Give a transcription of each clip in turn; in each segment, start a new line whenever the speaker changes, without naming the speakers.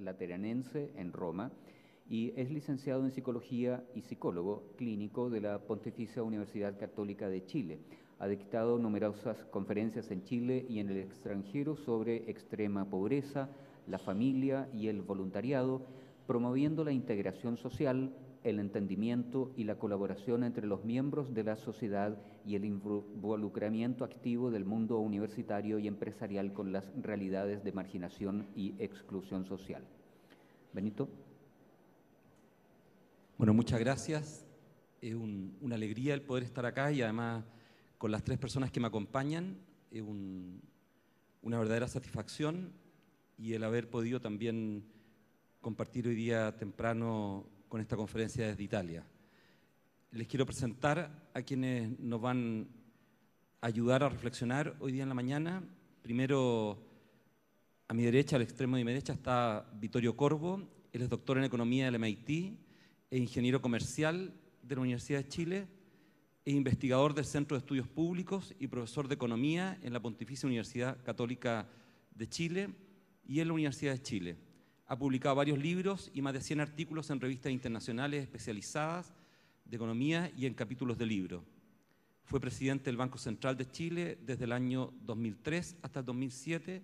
Lateranense en Roma y es licenciado en Psicología y psicólogo clínico de la Pontificia Universidad Católica de Chile. Ha dictado numerosas conferencias en Chile y en el extranjero sobre extrema pobreza, la familia y el voluntariado, promoviendo la integración social, el entendimiento y la colaboración entre los miembros de la sociedad y el involucramiento activo del mundo universitario y empresarial con las realidades de marginación y exclusión social. Benito.
Bueno, muchas gracias. Es una alegría el poder estar acá y además con las tres personas que me acompañan. Es una verdadera satisfacción y el haber podido también compartir hoy día temprano con esta conferencia desde Italia. Les quiero presentar a quienes nos van a ayudar a reflexionar hoy día en la mañana. Primero, a mi derecha, al extremo de mi derecha, está Vittorio Corvo. Él es doctor en Economía del MIT, es ingeniero comercial de la Universidad de Chile, es investigador del Centro de Estudios Públicos y profesor de Economía en la Pontificia Universidad Católica de Chile y en la Universidad de Chile. Ha publicado varios libros y más de 100 artículos en revistas internacionales especializadas de economía y en capítulos de libros. Fue presidente del Banco Central de Chile desde el año 2003 hasta el 2007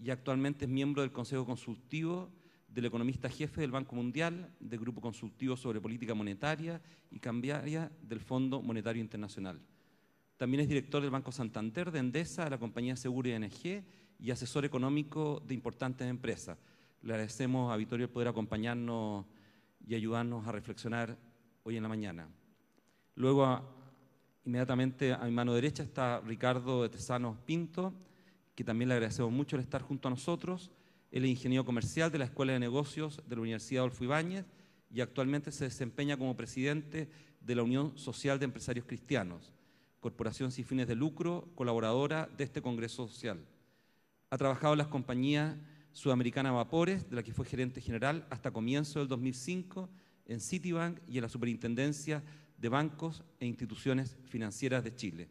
y actualmente es miembro del Consejo Consultivo del economista jefe del Banco Mundial, del Grupo Consultivo sobre Política Monetaria y Cambiaria del Fondo Monetario Internacional. También es director del Banco Santander, de Endesa, de la compañía Seguro ING y asesor económico de importantes empresas. Le agradecemos a Vittorio el poder acompañarnos y ayudarnos a reflexionar hoy en la mañana. Luego, inmediatamente a mi mano derecha está Ricardo de Tesanos Pinto, que también le agradecemos mucho el estar junto a nosotros. Él es ingeniero comercial de la Escuela de Negocios de la Universidad Adolfo Ibáñez y actualmente se desempeña como presidente de la Unión Social de Empresarios Cristianos, corporación sin fines de lucro, colaboradora de este Congreso Social. Ha trabajado en las compañías Sudamericana Vapores, de la que fue gerente general hasta comienzo del 2005, en Citibank y en la Superintendencia de Bancos e Instituciones Financieras de Chile.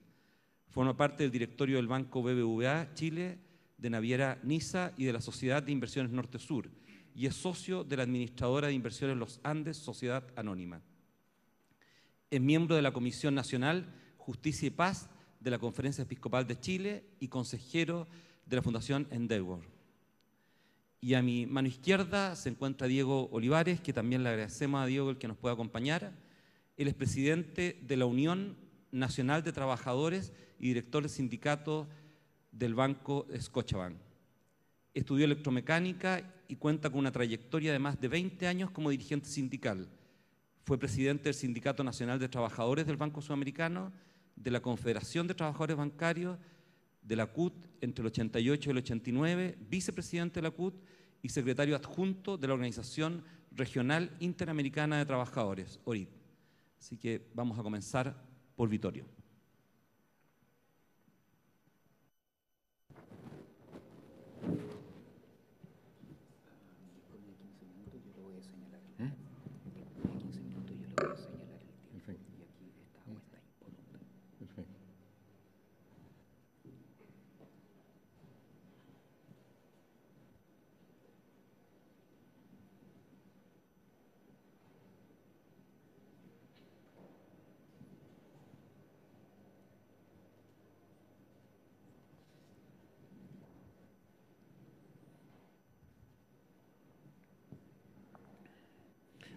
Forma parte del directorio del Banco BBVA Chile, de Naviera Niza y de la Sociedad de Inversiones Norte-Sur, y es socio de la administradora de inversiones Los Andes, Sociedad Anónima. Es miembro de la Comisión Nacional Justicia y Paz de la Conferencia Episcopal de Chile y consejero de la Fundación Endeavor. Y a mi mano izquierda se encuentra Diego Olivares, que también le agradecemos a Diego el que nos pueda acompañar. Él es presidente de la Unión Nacional de Trabajadores y director del sindicato del Banco Scotiabank. Estudió electromecánica y cuenta con una trayectoria de más de 20 años como dirigente sindical. Fue presidente del Sindicato Nacional de Trabajadores del Banco Sudamericano, de la Confederación de Trabajadores Bancarios, de la CUT entre el 88 y el 89, vicepresidente de la CUT y secretario adjunto de la Organización Regional Interamericana de Trabajadores, ORIT. Así que vamos a comenzar por Vittorio.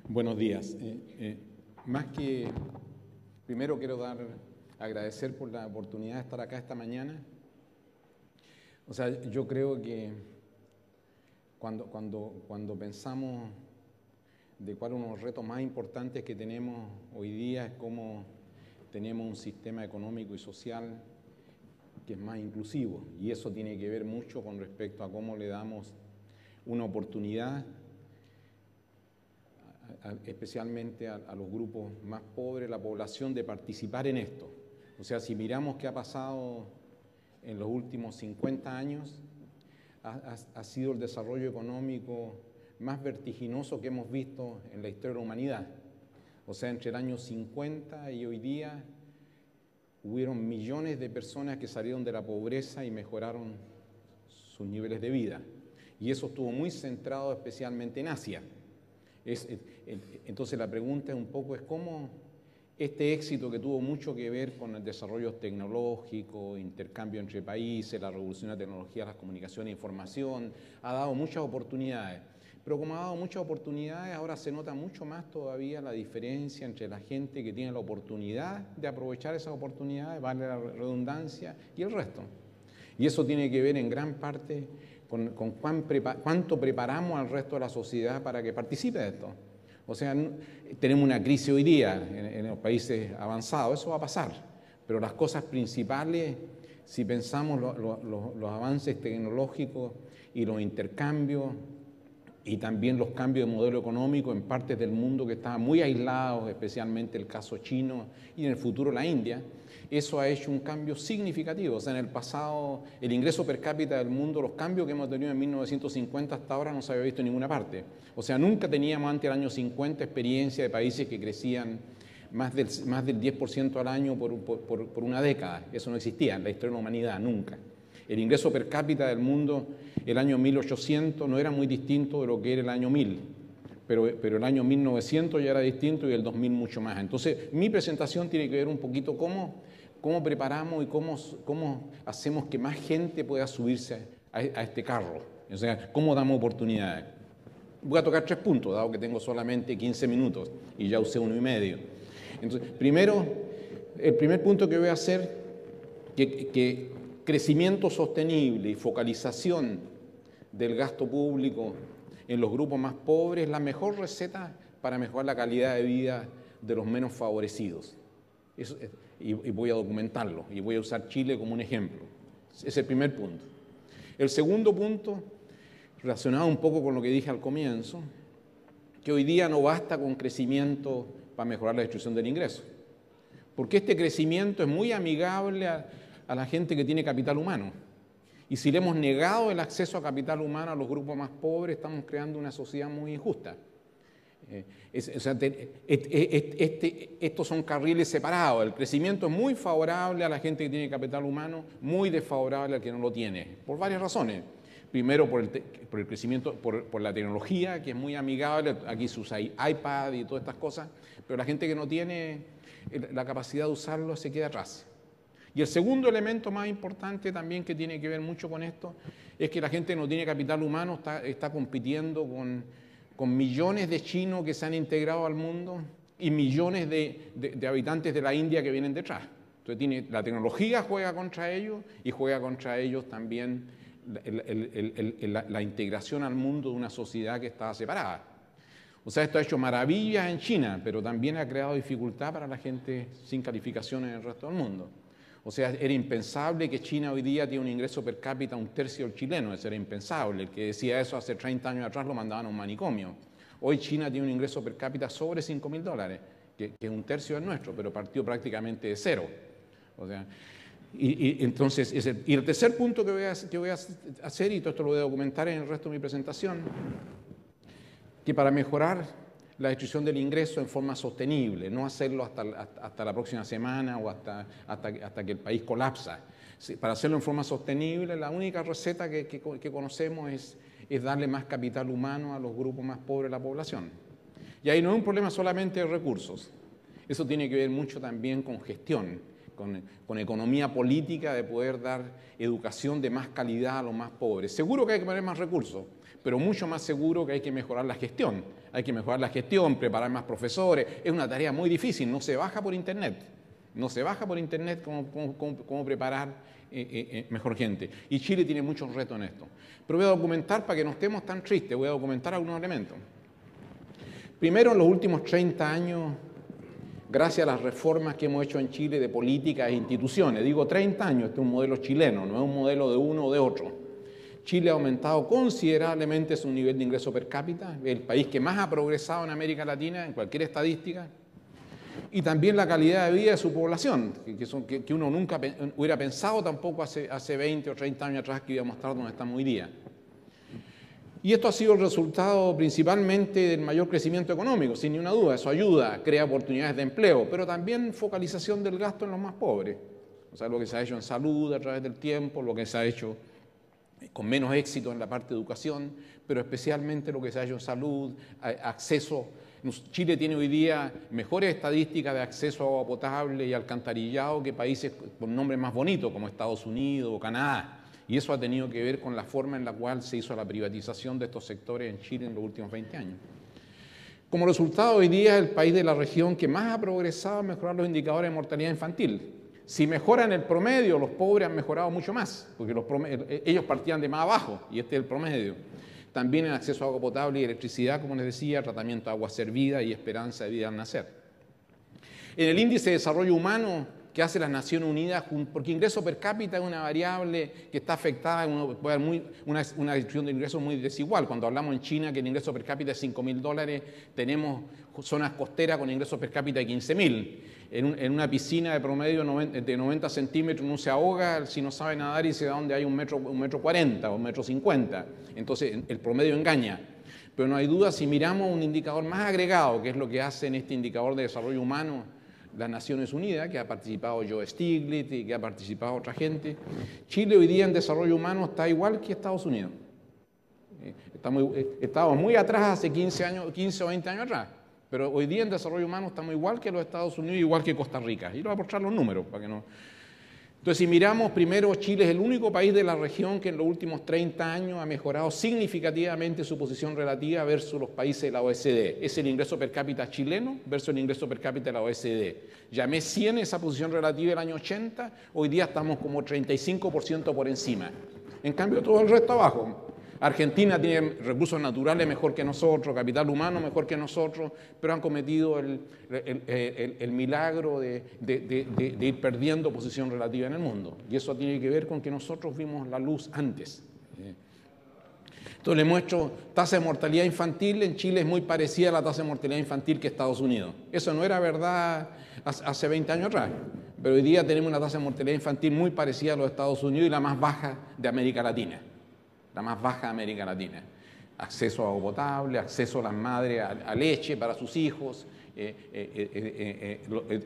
Buenos días. Primero quiero agradecer por la oportunidad de estar acá esta mañana. O sea, yo creo que cuando pensamos de cuáles son los retos más importantes que tenemos hoy día es cómo tenemos un sistema económico y social que es más inclusivo, y eso tiene que ver mucho con respecto a cómo le damos una oportunidad especialmente a los grupos más pobres, la población, de participar en esto. O sea, si miramos qué ha pasado en los últimos 50 años, ha sido el desarrollo económico más vertiginoso que hemos visto en la historia de la humanidad. O sea, entre el año 50 y hoy día hubieron millones de personas que salieron de la pobreza y mejoraron sus niveles de vida. Y eso estuvo muy centrado especialmente en Asia. Entonces la pregunta es un poco, cómo este éxito que tuvo mucho que ver con el desarrollo tecnológico, intercambio entre países, la revolución de la tecnología, las comunicaciones e información, ha dado muchas oportunidades. Pero como ha dado muchas oportunidades, ahora se nota mucho más todavía la diferencia entre la gente que tiene la oportunidad de aprovechar esas oportunidades, vale la redundancia, y el resto. Y eso tiene que ver en gran parte con cuánto preparamos al resto de la sociedad para que participe de esto. O sea, tenemos una crisis hoy día en los países avanzados, eso va a pasar, pero las cosas principales, si pensamos los avances tecnológicos y los intercambios y también los cambios de modelo económico en partes del mundo que estaban muy aislados, especialmente el caso chino y en el futuro la India, eso ha hecho un cambio significativo. O sea, en el pasado, el ingreso per cápita del mundo, los cambios que hemos tenido en 1950 hasta ahora no se había visto en ninguna parte. O sea, nunca teníamos antes del año 50 experiencia de países que crecían más del 10% al año por una década. Eso no existía en la historia de la humanidad, nunca. El ingreso per cápita del mundo el año 1800 no era muy distinto de lo que era el año 1000. Pero el año 1900 ya era distinto y el 2000 mucho más. Entonces, mi presentación tiene que ver un poquito cómo preparamos y cómo hacemos que más gente pueda subirse a este carro. O sea, cómo damos oportunidades. Voy a tocar 3 puntos, dado que tengo solamente 15 minutos y ya usé 1,5. Entonces, el primer punto que voy a hacer, que crecimiento sostenible y focalización del gasto público en los grupos más pobres es la mejor receta para mejorar la calidad de vida de los menos favorecidos. Y voy a documentarlo, y voy a usar Chile como un ejemplo. Ese es el primer punto. El segundo punto, relacionado un poco con lo que dije al comienzo, que hoy día no basta con crecimiento para mejorar la distribución del ingreso, porque este crecimiento es muy amigable a la gente que tiene capital humano. Y si le hemos negado el acceso a capital humano a los grupos más pobres, estamos creando una sociedad muy injusta. Estos son carriles separados. El crecimiento es muy favorable a la gente que tiene capital humano, muy desfavorable al que no lo tiene, por varias razones. Primero, por el crecimiento, por la tecnología, que es muy amigable. Aquí se usa iPad y todas estas cosas, pero la gente que no tiene la capacidad de usarlo se queda atrás. Y el segundo elemento más importante también, que tiene que ver mucho con esto, es que la gente que no tiene capital humano está compitiendo con millones de chinos que se han integrado al mundo y millones de habitantes de la India que vienen detrás. Entonces la tecnología juega contra ellos y juega contra ellos también la integración al mundo de una sociedad que estaba separada. O sea, esto ha hecho maravillas en China, pero también ha creado dificultad para la gente sin calificaciones en el resto del mundo. O sea, era impensable que China hoy día tiene un ingreso per cápita 1/3 del chileno. Eso era impensable. El que decía eso hace 30 años atrás lo mandaban a un manicomio. Hoy China tiene un ingreso per cápita sobre $5.000, que es 1/3 del nuestro, pero partió prácticamente de cero. O sea, entonces, el tercer punto que voy a hacer, y todo esto lo voy a documentar en el resto de mi presentación, que para mejorar la distribución del ingreso en forma sostenible, no hacerlo hasta la próxima semana o hasta que el país colapsa. Para hacerlo en forma sostenible, la única receta que conocemos es darle más capital humano a los grupos más pobres de la población. Y ahí no es un problema solamente de recursos, eso tiene que ver mucho también con gestión, con economía política, de poder dar educación de más calidad a los más pobres. Seguro que hay que poner más recursos, pero mucho más seguro que hay que mejorar la gestión. Hay que mejorar la gestión, preparar más profesores. Es una tarea muy difícil, no se baja por internet. No se baja por internet cómo preparar mejor gente. Y Chile tiene muchos retos en esto. Pero voy a documentar, para que no estemos tan tristes, voy a documentar algunos elementos. Primero, en los últimos 30 años, gracias a las reformas que hemos hecho en Chile de políticas e instituciones, digo 30 años, este es un modelo chileno, no es un modelo de uno o de otro. Chile ha aumentado considerablemente su nivel de ingreso per cápita, el país que más ha progresado en América Latina, en cualquier estadística, y también la calidad de vida de su población, que uno nunca hubiera pensado tampoco hace 20 o 30 años atrás que íbamos a estar donde estamos hoy día. Y esto ha sido el resultado principalmente del mayor crecimiento económico, sin ninguna duda. Eso ayuda, crea oportunidades de empleo, pero también focalización del gasto en los más pobres. O sea, lo que se ha hecho en salud a través del tiempo, lo que se ha hecho con menos éxito en la parte de educación, pero especialmente lo que se ha hecho en salud, acceso. Chile tiene hoy día mejores estadísticas de acceso a agua potable y alcantarillado que países con nombres más bonitos como Estados Unidos o Canadá. Y eso ha tenido que ver con la forma en la cual se hizo la privatización de estos sectores en Chile en los últimos 20 años. Como resultado, hoy día es el país de la región que más ha progresado en mejorar los indicadores de mortalidad infantil. Si mejoran el promedio, los pobres han mejorado mucho más, porque ellos partían de más abajo y este es el promedio. También en acceso a agua potable y electricidad, como les decía, tratamiento de agua servida y esperanza de vida al nacer. En el índice de desarrollo humano que hace las Naciones Unidas, porque ingreso per cápita es una variable que está afectada, puede haber una distribución de ingresos muy desigual. Cuando hablamos en China que el ingreso per cápita es $5.000, tenemos zonas costeras con ingresos per cápita de 15.000. En una piscina de promedio de 90 centímetros uno se ahoga si no sabe nadar y se da donde hay 1,40 m o 1,50 m. Entonces el promedio engaña. Pero no hay duda, si miramos un indicador más agregado, que es lo que hace en este indicador de desarrollo humano las Naciones Unidas, que ha participado Joe Stiglitz y que ha participado otra gente, Chile hoy día en desarrollo humano está igual que Estados Unidos. Estábamos muy atrás hace 15 o 20 años atrás. Pero hoy día en desarrollo humano estamos igual que los Estados Unidos, igual que Costa Rica. Y le voy a mostrar los números para que no. Entonces, si miramos primero, Chile es el único país de la región que en los últimos 30 años ha mejorado significativamente su posición relativa versus los países de la OECD. Es el ingreso per cápita chileno versus el ingreso per cápita de la OECD. Llamé 100 esa posición relativa del año 80, hoy día estamos como 35% por encima. En cambio, todo el resto abajo. Argentina tiene recursos naturales mejor que nosotros, capital humano mejor que nosotros, pero han cometido el milagro de ir perdiendo posición relativa en el mundo. Y eso tiene que ver con que nosotros vimos la luz antes. Entonces les muestro tasa de mortalidad infantil. En Chile es muy parecida a la tasa de mortalidad infantil que Estados Unidos. Eso no era verdad hace 20 años atrás, pero hoy día tenemos una tasa de mortalidad infantil muy parecida a los Estados Unidos y la más baja de América Latina. La más baja de América Latina. Acceso a agua potable, acceso a las madres a leche para sus hijos.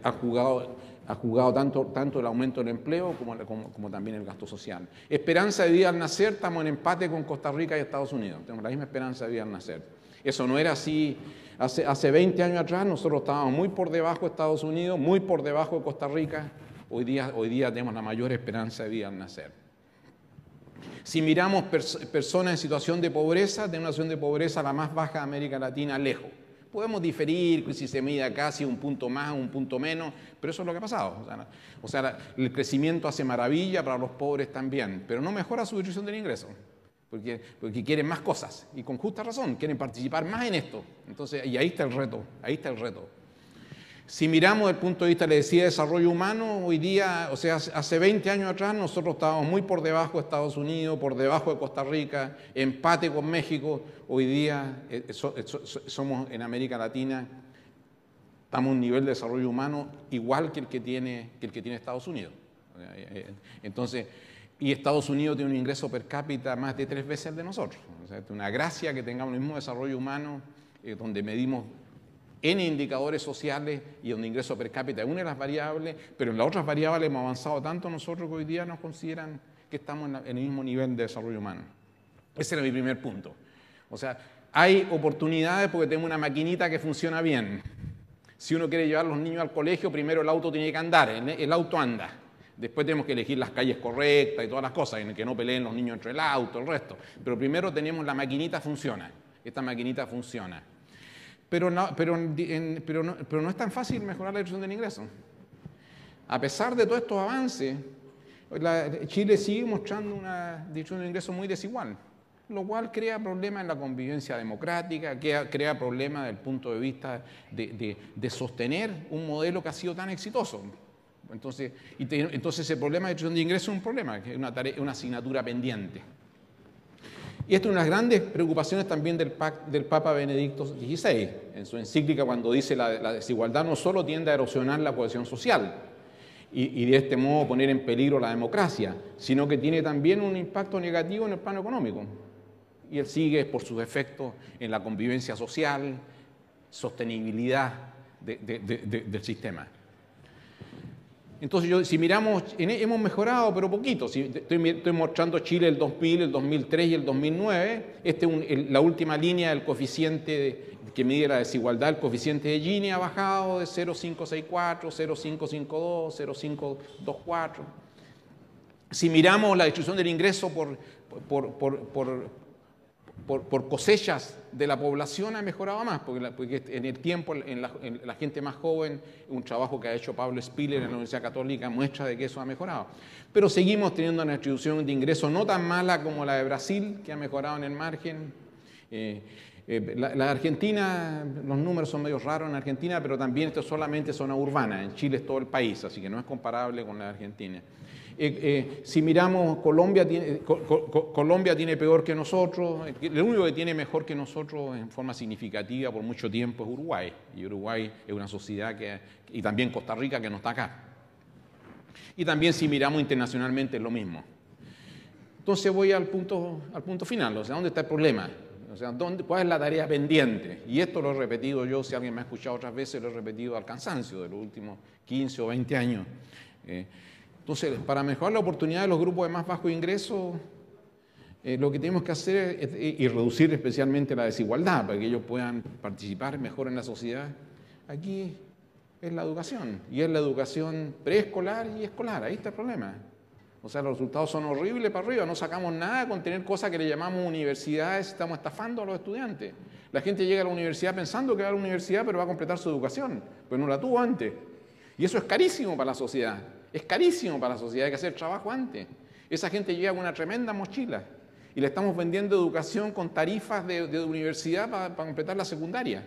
Ha jugado tanto el aumento del empleo como también el gasto social. Esperanza de vida al nacer, estamos en empate con Costa Rica y Estados Unidos. Tenemos la misma esperanza de vida al nacer. Eso no era así. Hace 20 años atrás nosotros estábamos muy por debajo de Estados Unidos, muy por debajo de Costa Rica. Hoy día tenemos la mayor esperanza de vida al nacer. Si miramos personas en situación de pobreza, tenemos una situación de pobreza la más baja de América Latina, lejos. Podemos diferir si se mide acá, si un punto más, un punto menos, pero eso es lo que ha pasado. O sea, el crecimiento hace maravilla para los pobres también, pero no mejora su distribución del ingreso, porque quieren más cosas, y con justa razón, quieren participar más en esto. Entonces, y ahí está el reto, Si miramos desde el punto de vista, le decía, de desarrollo humano, hoy día, o sea, hace 20 años atrás nosotros estábamos muy por debajo de Estados Unidos, por debajo de Costa Rica, empate con México. Hoy día somos en América Latina, estamos a un nivel de desarrollo humano igual que el que tiene Estados Unidos. Entonces, y Estados Unidos tiene un ingreso per cápita más de 3 veces el de nosotros. O sea, es una gracia que tengamos el mismo desarrollo humano, donde medimos N indicadores sociales y donde ingreso per cápita es una de las variables, pero en las otras variables hemos avanzado tanto nosotros que hoy día nos consideran que estamos en el mismo nivel de desarrollo humano. Ese era mi primer punto. O sea, hay oportunidades porque tenemos una maquinita que funciona bien. Si uno quiere llevar a los niños al colegio, primero el auto tiene que andar, el auto anda. Después tenemos que elegir las calles correctas y todas las cosas, en que no peleen los niños entre el auto, el resto. Pero primero tenemos la maquinita funciona. Esta maquinita funciona. Pero no es tan fácil mejorar la distribución del ingreso. A pesar de todos estos avances, Chile sigue mostrando una distribución del ingreso muy desigual, lo cual crea problemas en la convivencia democrática, crea problemas desde el punto de vista de sostener un modelo que ha sido tan exitoso. Entonces el problema de distribución de ingresos es un problema, que es una asignatura pendiente. Y esto es una de las grandes preocupaciones también del Papa Benedicto XVI, en su encíclica cuando dice la desigualdad no solo tiende a erosionar la cohesión social y de este modo poner en peligro la democracia, sino que tiene también un impacto negativo en el plano económico. Y él sigue por sus efectos en la convivencia social, sostenibilidad del sistema. Entonces, si miramos, hemos mejorado, pero poquito. Si estoy mostrando Chile el 2000, el 2003 y el 2009. La última línea del coeficiente que mide la desigualdad, el coeficiente de Gini ha bajado de 0,564, 0,552, 0,524. Si miramos la distribución del ingreso por cosechas de la población, ha mejorado más, porque en el tiempo, en la gente más joven, un trabajo que ha hecho Pablo Spiller en la Universidad Católica muestra de que eso ha mejorado. Pero seguimos teniendo una distribución de ingresos no tan mala como la de Brasil, que ha mejorado en el margen. La Argentina, los números son medio raros en Argentina, pero también esto es solamente zona urbana. En Chile es todo el país, así que no es comparable con la de Argentina. Si miramos, Colombia tiene peor que nosotros. El único que tiene mejor que nosotros en forma significativa por mucho tiempo es Uruguay. Y Uruguay es una sociedad y también Costa Rica, que no está acá. Y también si miramos internacionalmente es lo mismo. Entonces voy al punto final. O sea, ¿dónde está el problema? O sea, ¿cuál es la tarea pendiente? Y esto lo he repetido yo, si alguien me ha escuchado otras veces, lo he repetido al cansancio de los últimos 15 o 20 años. Entonces, para mejorar la oportunidad de los grupos de más bajo ingreso, lo que tenemos que hacer y reducir especialmente la desigualdad, para que ellos puedan participar mejor en la sociedad, aquí es la educación. Y es la educación preescolar y escolar. Ahí está el problema. O sea, los resultados son horribles para arriba. No sacamos nada con tener cosas que le llamamos universidades. Estamos estafando a los estudiantes. La gente llega a la universidad pensando que va a la universidad, pero va a completar su educación. Pero no la tuvo antes. Y eso es carísimo para la sociedad. Es carísimo para la sociedad, hay que hacer trabajo antes. Esa gente llega con una tremenda mochila y le estamos vendiendo educación con tarifas de universidad para completar la secundaria.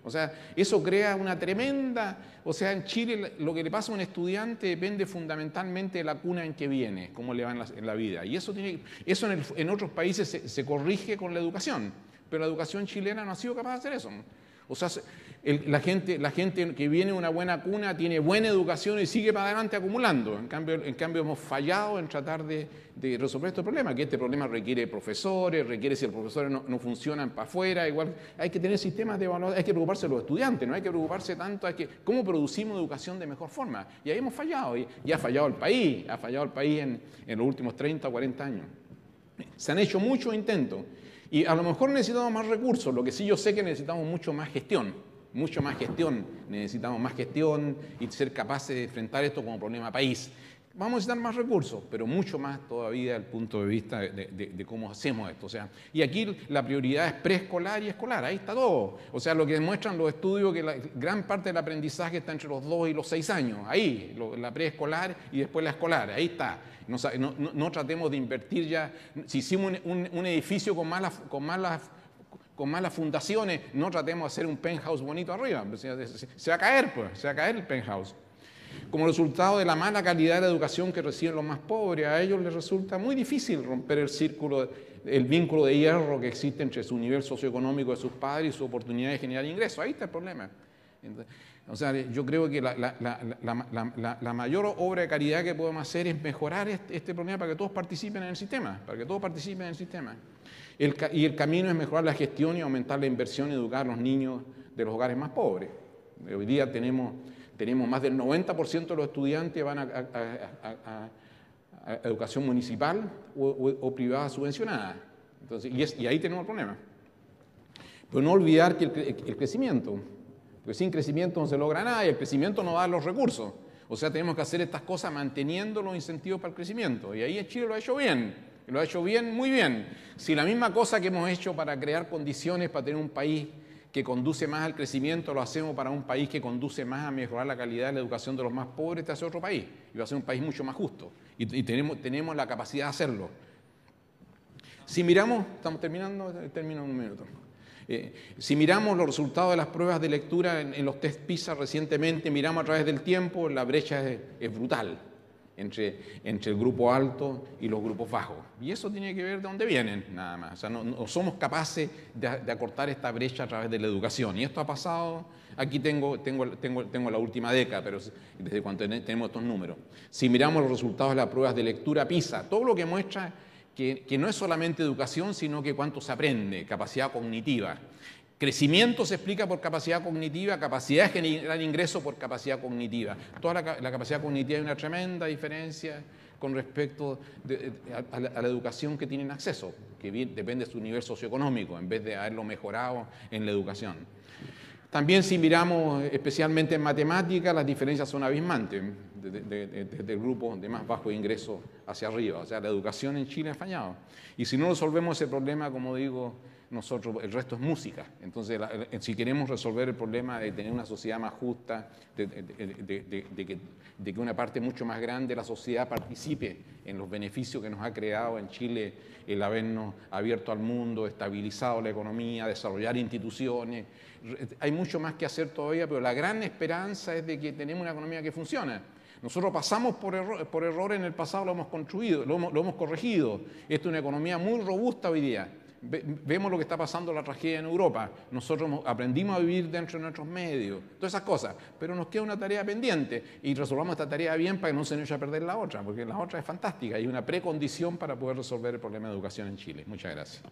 O sea, eso crea una tremenda... O sea, en Chile lo que le pasa a un estudiante depende fundamentalmente de la cuna en que viene, cómo le va en la vida. Y eso en otros países se corrige con la educación, pero la educación chilena no ha sido capaz de hacer eso. O sea, la gente que viene de una buena cuna tiene buena educación y sigue para adelante acumulando. En cambio hemos fallado en tratar de resolver este problema, que este problema requiere profesores, requiere si los profesores no funcionan para afuera, igual hay que tener sistemas de evaluación, hay que preocuparse de los estudiantes, no hay que preocuparse tanto, cómo producimos educación de mejor forma. Y ahí hemos fallado, y ha fallado el país, en los últimos 30 o 40 años. Se han hecho muchos intentos. Y a lo mejor necesitamos más recursos, lo que sí yo sé que necesitamos mucho más gestión, necesitamos más gestión y ser capaces de enfrentar esto como problema país. Vamos a necesitar más recursos, pero mucho más todavía desde el punto de vista de cómo hacemos esto. O sea, y aquí la prioridad es preescolar y escolar, ahí está todo. O sea, lo que demuestran los estudios que la gran parte del aprendizaje está entre los 2 y los 6 años, ahí, la preescolar y después la escolar, ahí está. No tratemos de invertir ya, si hicimos un edificio con malas fundaciones, no tratemos de hacer un penthouse bonito arriba, se va a caer, pues, se va a caer el penthouse. Como resultado de la mala calidad de la educación que reciben los más pobres, a ellos les resulta muy difícil romper el vínculo de hierro que existe entre su nivel socioeconómico de sus padres y su oportunidad de generar ingresos. Ahí está el problema. O sea, yo creo que la mayor obra de caridad que podemos hacer es mejorar este problema para que todos participen en el sistema, Y el camino es mejorar la gestión y aumentar la inversión y educar a los niños de los hogares más pobres. Hoy día tenemos más del 90% de los estudiantes van a educación municipal o privada subvencionada. Entonces, y ahí tenemos el problema. Pero no olvidar que el crecimiento, porque sin crecimiento no se logra nada y el crecimiento no da los recursos. O sea, tenemos que hacer estas cosas manteniendo los incentivos para el crecimiento. Y ahí en Chile lo ha hecho bien. Lo ha hecho bien, muy bien. Si la misma cosa que hemos hecho para crear condiciones para tener un país que conduce más al crecimiento, lo hacemos para un país que conduce más a mejorar la calidad de la educación de los más pobres, este hace otro país. Y va a ser un país mucho más justo. Y tenemos la capacidad de hacerlo. Si miramos, estamos terminando, termino en un minuto. Si miramos los resultados de las pruebas de lectura en los test PISA recientemente, miramos a través del tiempo, la brecha es brutal entre el grupo alto y los grupos bajos. Y eso tiene que ver de dónde vienen, nada más. O sea, no somos capaces de acortar esta brecha a través de la educación. Y esto ha pasado, aquí tengo la última década, pero desde cuando tenemos estos números. Si miramos los resultados de las pruebas de lectura PISA, todo lo que muestra que no es solamente educación, sino que cuánto se aprende, capacidad cognitiva. Crecimiento se explica por capacidad cognitiva, capacidad de generar ingresos por capacidad cognitiva. Toda la capacidad cognitiva hay una tremenda diferencia con respecto a la educación que tienen acceso, que depende de su nivel socioeconómico, en vez de haberlo mejorado en la educación. También si miramos especialmente en matemáticas, las diferencias son abismantes, desde el grupo de más bajo ingreso hacia arriba. O sea, la educación en Chile ha fallado. Y si no resolvemos ese problema, como digo, nosotros, el resto es música. Entonces, si queremos resolver el problema de tener una sociedad más justa, de que una parte mucho más grande de la sociedad participe en los beneficios que nos ha creado en Chile el habernos abierto al mundo, estabilizado la economía, desarrollar instituciones, hay mucho más que hacer todavía, pero la gran esperanza es de que tenemos una economía que funciona. Nosotros pasamos por errores en el pasado, lo hemos construido, lo hemos corregido. Esta es una economía muy robusta hoy día. Vemos lo que está pasando, la tragedia en Europa. Nosotros aprendimos a vivir dentro de nuestros medios, todas esas cosas. Pero nos queda una tarea pendiente y resolvamos esta tarea bien para que no se nos eche a perder la otra, porque la otra es fantástica y es una precondición para poder resolver el problema de educación en Chile. Muchas gracias.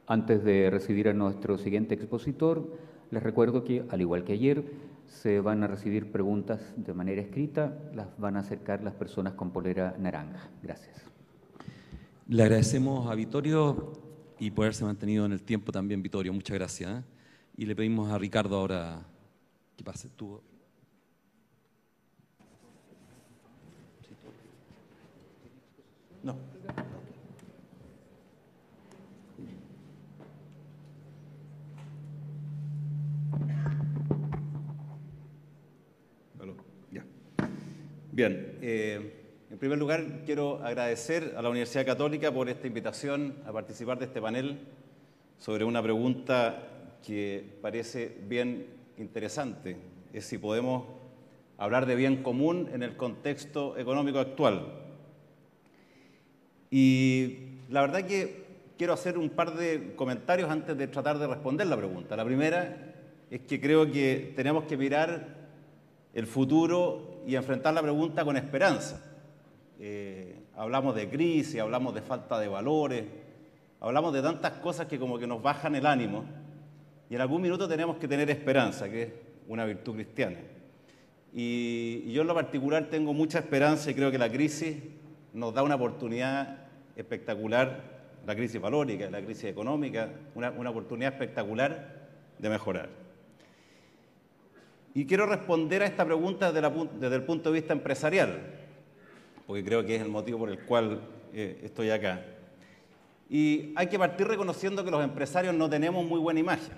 Antes de recibir a nuestro siguiente expositor, les recuerdo que, al igual que ayer, se van a recibir preguntas de manera escrita, las van a acercar las personas con polera naranja. Gracias.
Le agradecemos a Vittorio y por haberse mantenido en el tiempo también, Vittorio. Muchas gracias. Y le pedimos a Ricardo ahora que pase tú.
No. Bien, en primer lugar quiero agradecer a la Universidad Católica por esta invitación a participar de este panel sobre una pregunta que parece bien interesante, es si podemos hablar de bien común en el contexto económico actual. Y la verdad que quiero hacer un par de comentarios antes de tratar de responder la pregunta. La primera es que creo que tenemos que mirar el futuro y enfrentar la pregunta con esperanza. Hablamos de crisis, hablamos de falta de valores, hablamos de tantas cosas que como que nos bajan el ánimo y en algún minuto tenemos que tener esperanza, que es una virtud cristiana. Y yo en lo particular tengo mucha esperanza y creo que la crisis nos da una oportunidad espectacular, la crisis valórica, la crisis económica, una oportunidad espectacular de mejorar. Y quiero responder a esta pregunta desde el punto de vista empresarial, porque creo que es el motivo por el cual estoy acá. Y hay que partir reconociendo que los empresarios no tenemos muy buena imagen.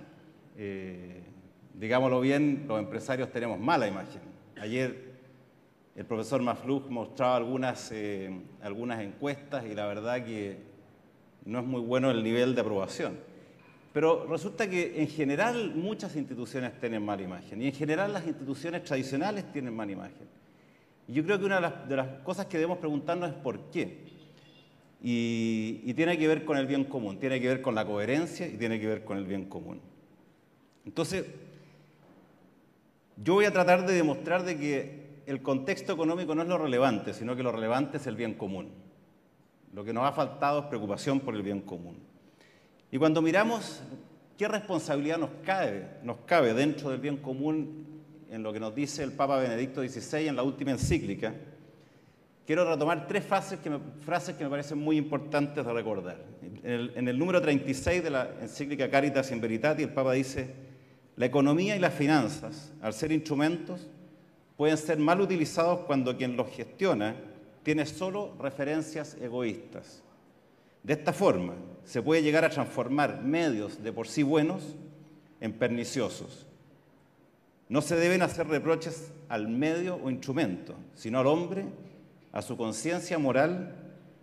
Digámoslo bien, los empresarios tenemos mala imagen. Ayer el profesor Maflug mostraba algunas encuestas y la verdad que no es muy bueno el nivel de aprobación. Pero resulta que en general muchas instituciones tienen mala imagen y en general las instituciones tradicionales tienen mala imagen. Y yo creo que una de las cosas que debemos preguntarnos es por qué. Y tiene que ver con el bien común, tiene que ver con la coherencia y tiene que ver con el bien común. Entonces, yo voy a tratar de demostrar de que el contexto económico no es lo relevante, sino que lo relevante es el bien común. Lo que nos ha faltado es preocupación por el bien común. Y cuando miramos qué responsabilidad nos cabe dentro del bien común en lo que nos dice el Papa Benedicto XVI en la última encíclica, quiero retomar tres frases que me parecen muy importantes de recordar. En el número 36 de la encíclica Caritas in Veritate, el Papa dice: la economía y las finanzas, al ser instrumentos, pueden ser mal utilizados cuando quien los gestiona tiene solo referencias egoístas. De esta forma, se puede llegar a transformar medios de por sí buenos en perniciosos. No se deben hacer reproches al medio o instrumento, sino al hombre, a su conciencia moral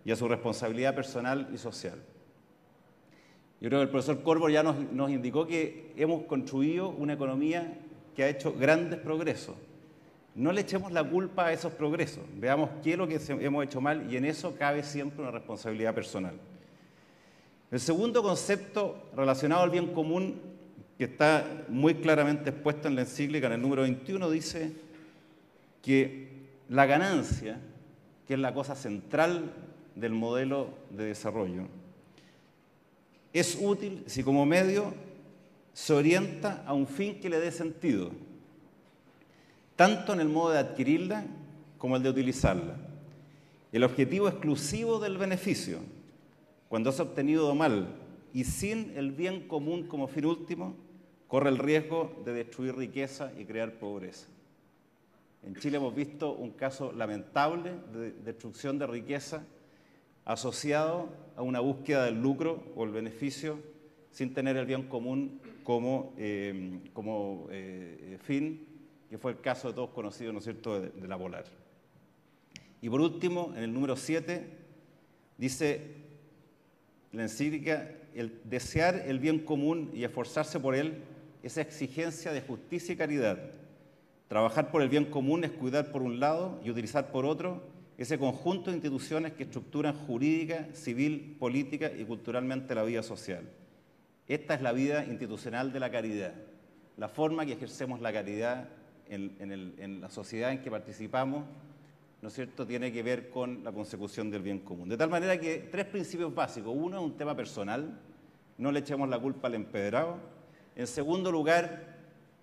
y a su responsabilidad personal y social. Yo creo que el profesor Corbo ya nos indicó que hemos construido una economía que ha hecho grandes progresos. No le echemos la culpa a esos progresos, veamos qué es lo que hemos hecho mal y en eso cabe siempre una responsabilidad personal. El segundo concepto relacionado al bien común, que está muy claramente expuesto en la encíclica, en el número 21, dice que la ganancia que es la cosa central del modelo de desarrollo, es útil si como medio se orienta a un fin que le dé sentido, tanto en el modo de adquirirla como el de utilizarla. El objetivo exclusivo del beneficio, cuando es obtenido mal y sin el bien común como fin último, corre el riesgo de destruir riqueza y crear pobreza. En Chile hemos visto un caso lamentable de destrucción de riqueza asociado a una búsqueda del lucro o el beneficio sin tener el bien común como fin, que fue el caso de todos conocidos, ¿no es cierto?, de la Polar. Y por último, en el número 7, dice la encíclica, el desear el bien común y esforzarse por él, esa exigencia de justicia y caridad. Trabajar por el bien común es cuidar por un lado y utilizar por otro ese conjunto de instituciones que estructuran jurídica, civil, política y culturalmente la vida social. Esta es la vida institucional de la caridad, la forma que ejercemos la caridad en la sociedad en que participamos, ¿no es cierto?, tiene que ver con la consecución del bien común. De tal manera que 3 principios básicos. Uno es un tema personal, no le echemos la culpa al empedrado. En segundo lugar,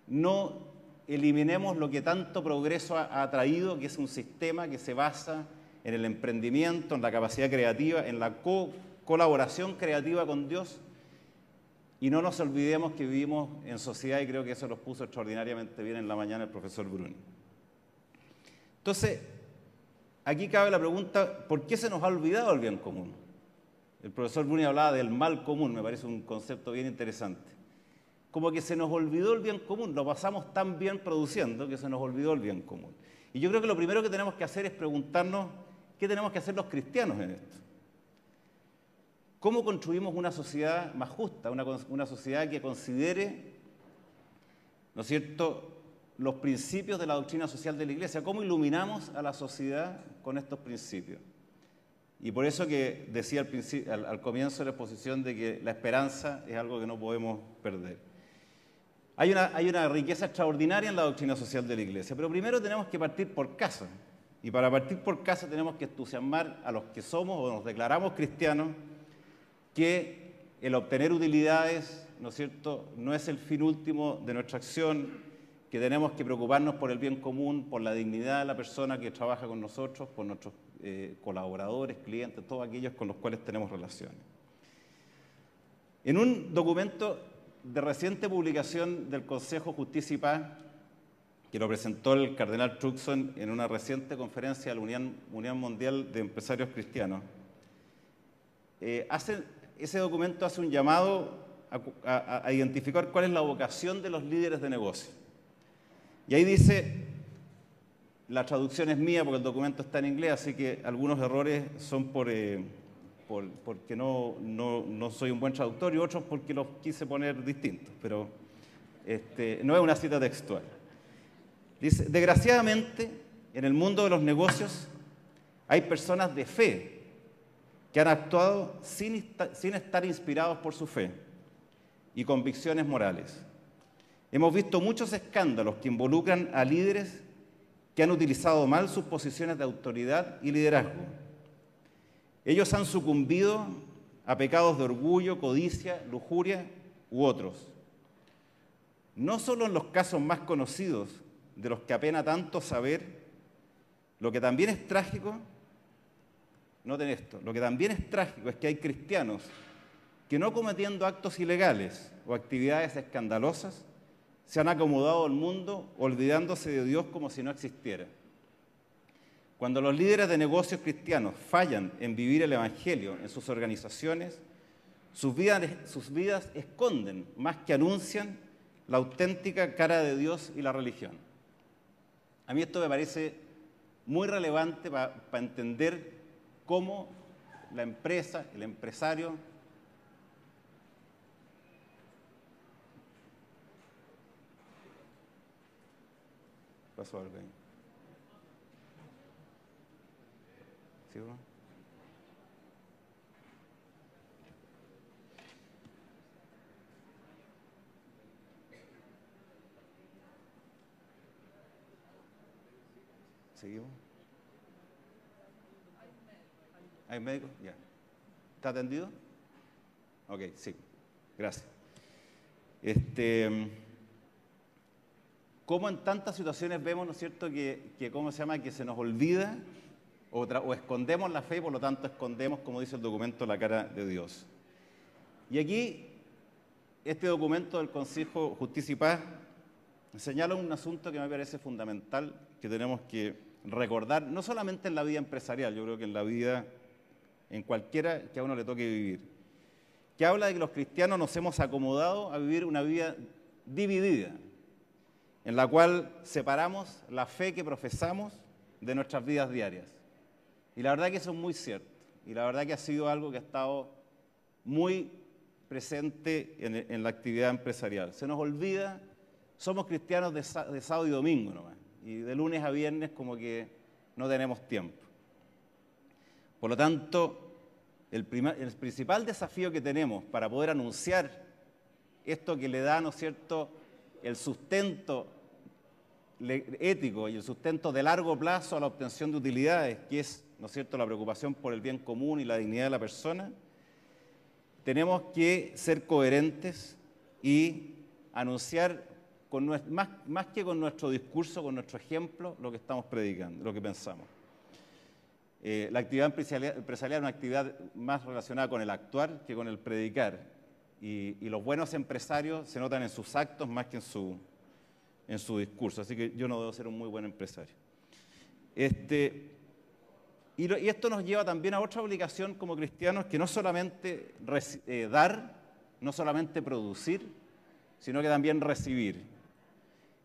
no eliminemos lo que tanto progreso ha traído, que es un sistema que se basa en el emprendimiento, en la capacidad creativa, en la colaboración creativa con Dios. Y no nos olvidemos que vivimos en sociedad, y creo que eso lo puso extraordinariamente bien en la mañana el profesor Bruni. Entonces, aquí cabe la pregunta, ¿por qué se nos ha olvidado el bien común? El profesor Bruni hablaba del mal común, me parece un concepto bien interesante. Como que se nos olvidó el bien común, lo pasamos tan bien produciendo que se nos olvidó el bien común. Y yo creo que lo primero que tenemos que hacer es preguntarnos qué tenemos que hacer los cristianos en esto. ¿Cómo construimos una sociedad más justa, una sociedad que considere, ¿no es cierto?, los principios de la doctrina social de la Iglesia? ¿Cómo iluminamos a la sociedad con estos principios? Y por eso que decía al comienzo de la exposición de que la esperanza es algo que no podemos perder. Hay una riqueza extraordinaria en la doctrina social de la Iglesia, pero primero tenemos que partir por casa. Y para partir por casa tenemos que entusiasmar a los que somos o nos declaramos cristianos que el obtener utilidades, ¿no es cierto?, no es el fin último de nuestra acción, que tenemos que preocuparnos por el bien común, por la dignidad de la persona que trabaja con nosotros, por nuestros colaboradores, clientes, todos aquellos con los cuales tenemos relaciones. En un documento de reciente publicación del Consejo Justicia y Paz, que lo presentó el cardenal Truxon en una reciente conferencia de la Unión Mundial de Empresarios Cristianos, ese documento hace un llamado a identificar cuál es la vocación de los líderes de negocio. Y ahí dice, la traducción es mía porque el documento está en inglés, así que algunos errores son porque no soy un buen traductor y otros porque los quise poner distintos, pero no es una cita textual. Dice, desgraciadamente, en el mundo de los negocios hay personas de fe que han actuado sin estar inspirados por su fe y convicciones morales. Hemos visto muchos escándalos que involucran a líderes que han utilizado mal sus posiciones de autoridad y liderazgo. Ellos han sucumbido a pecados de orgullo, codicia, lujuria u otros. No solo en los casos más conocidos, de los que apena tanto saber, lo que también es trágico, noten esto, lo que también es trágico es que hay cristianos que no cometiendo actos ilegales o actividades escandalosas, se han acomodado al mundo olvidándose de Dios como si no existiera. Cuando los líderes de negocios cristianos fallan en vivir el Evangelio en sus organizaciones, sus vidas esconden más que anuncian la auténtica cara de Dios y la religión. A mí esto me parece muy relevante para entender cómo la empresa, el empresario, pasó algo ahí. ¿Sí, bro? ¿Seguimos? ¿Hay médico? Ya. ¿Está atendido? Ok, sí. Gracias. Como en tantas situaciones vemos, ¿no es cierto?, que ¿cómo se llama?, que se nos olvida o escondemos la fe y por lo tanto escondemos, como dice el documento, la cara de Dios. Y aquí, este documento del Consejo Justicia y Paz señala un asunto que me parece fundamental, que tenemos que recordar, no solamente en la vida empresarial, yo creo que en la vida, en cualquiera que a uno le toque vivir, que habla de que los cristianos nos hemos acomodado a vivir una vida dividida, en la cual separamos la fe que profesamos de nuestras vidas diarias. Y la verdad que eso es muy cierto, y la verdad que ha sido algo que ha estado muy presente en la actividad empresarial. Se nos olvida, somos cristianos de sábado y domingo nomás, y de lunes a viernes como que no tenemos tiempo. Por lo tanto, el principal desafío que tenemos para poder anunciar esto que le da, ¿no es cierto?, el sustento ético y el sustento de largo plazo a la obtención de utilidades, que es, ¿no es cierto?, la preocupación por el bien común y la dignidad de la persona, tenemos que ser coherentes y anunciar, más que con nuestro discurso, con nuestro ejemplo, lo que estamos predicando, lo que pensamos. La actividad empresarial es una actividad más relacionada con el actuar que con el predicar. Y los buenos empresarios se notan en sus actos más que en su discurso. Así que yo no debo ser un muy buen empresario. Y esto nos lleva también a otra obligación como cristianos, que no solamente dar, no solamente producir, sino que también recibir.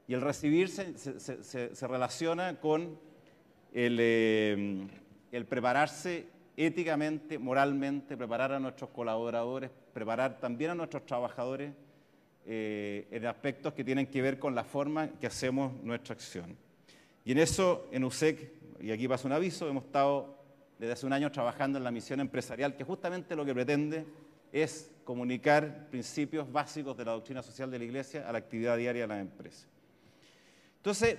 Y el recibir se relaciona con el prepararse éticamente, moralmente, preparar a nuestros colaboradores, preparar también a nuestros trabajadores en aspectos que tienen que ver con la forma que hacemos nuestra acción. Y en eso, en USEC, y aquí pasa un aviso, hemos estado desde hace un año trabajando en la misión empresarial, que justamente lo que pretende es comunicar principios básicos de la doctrina social de la Iglesia a la actividad diaria de las empresas. Entonces,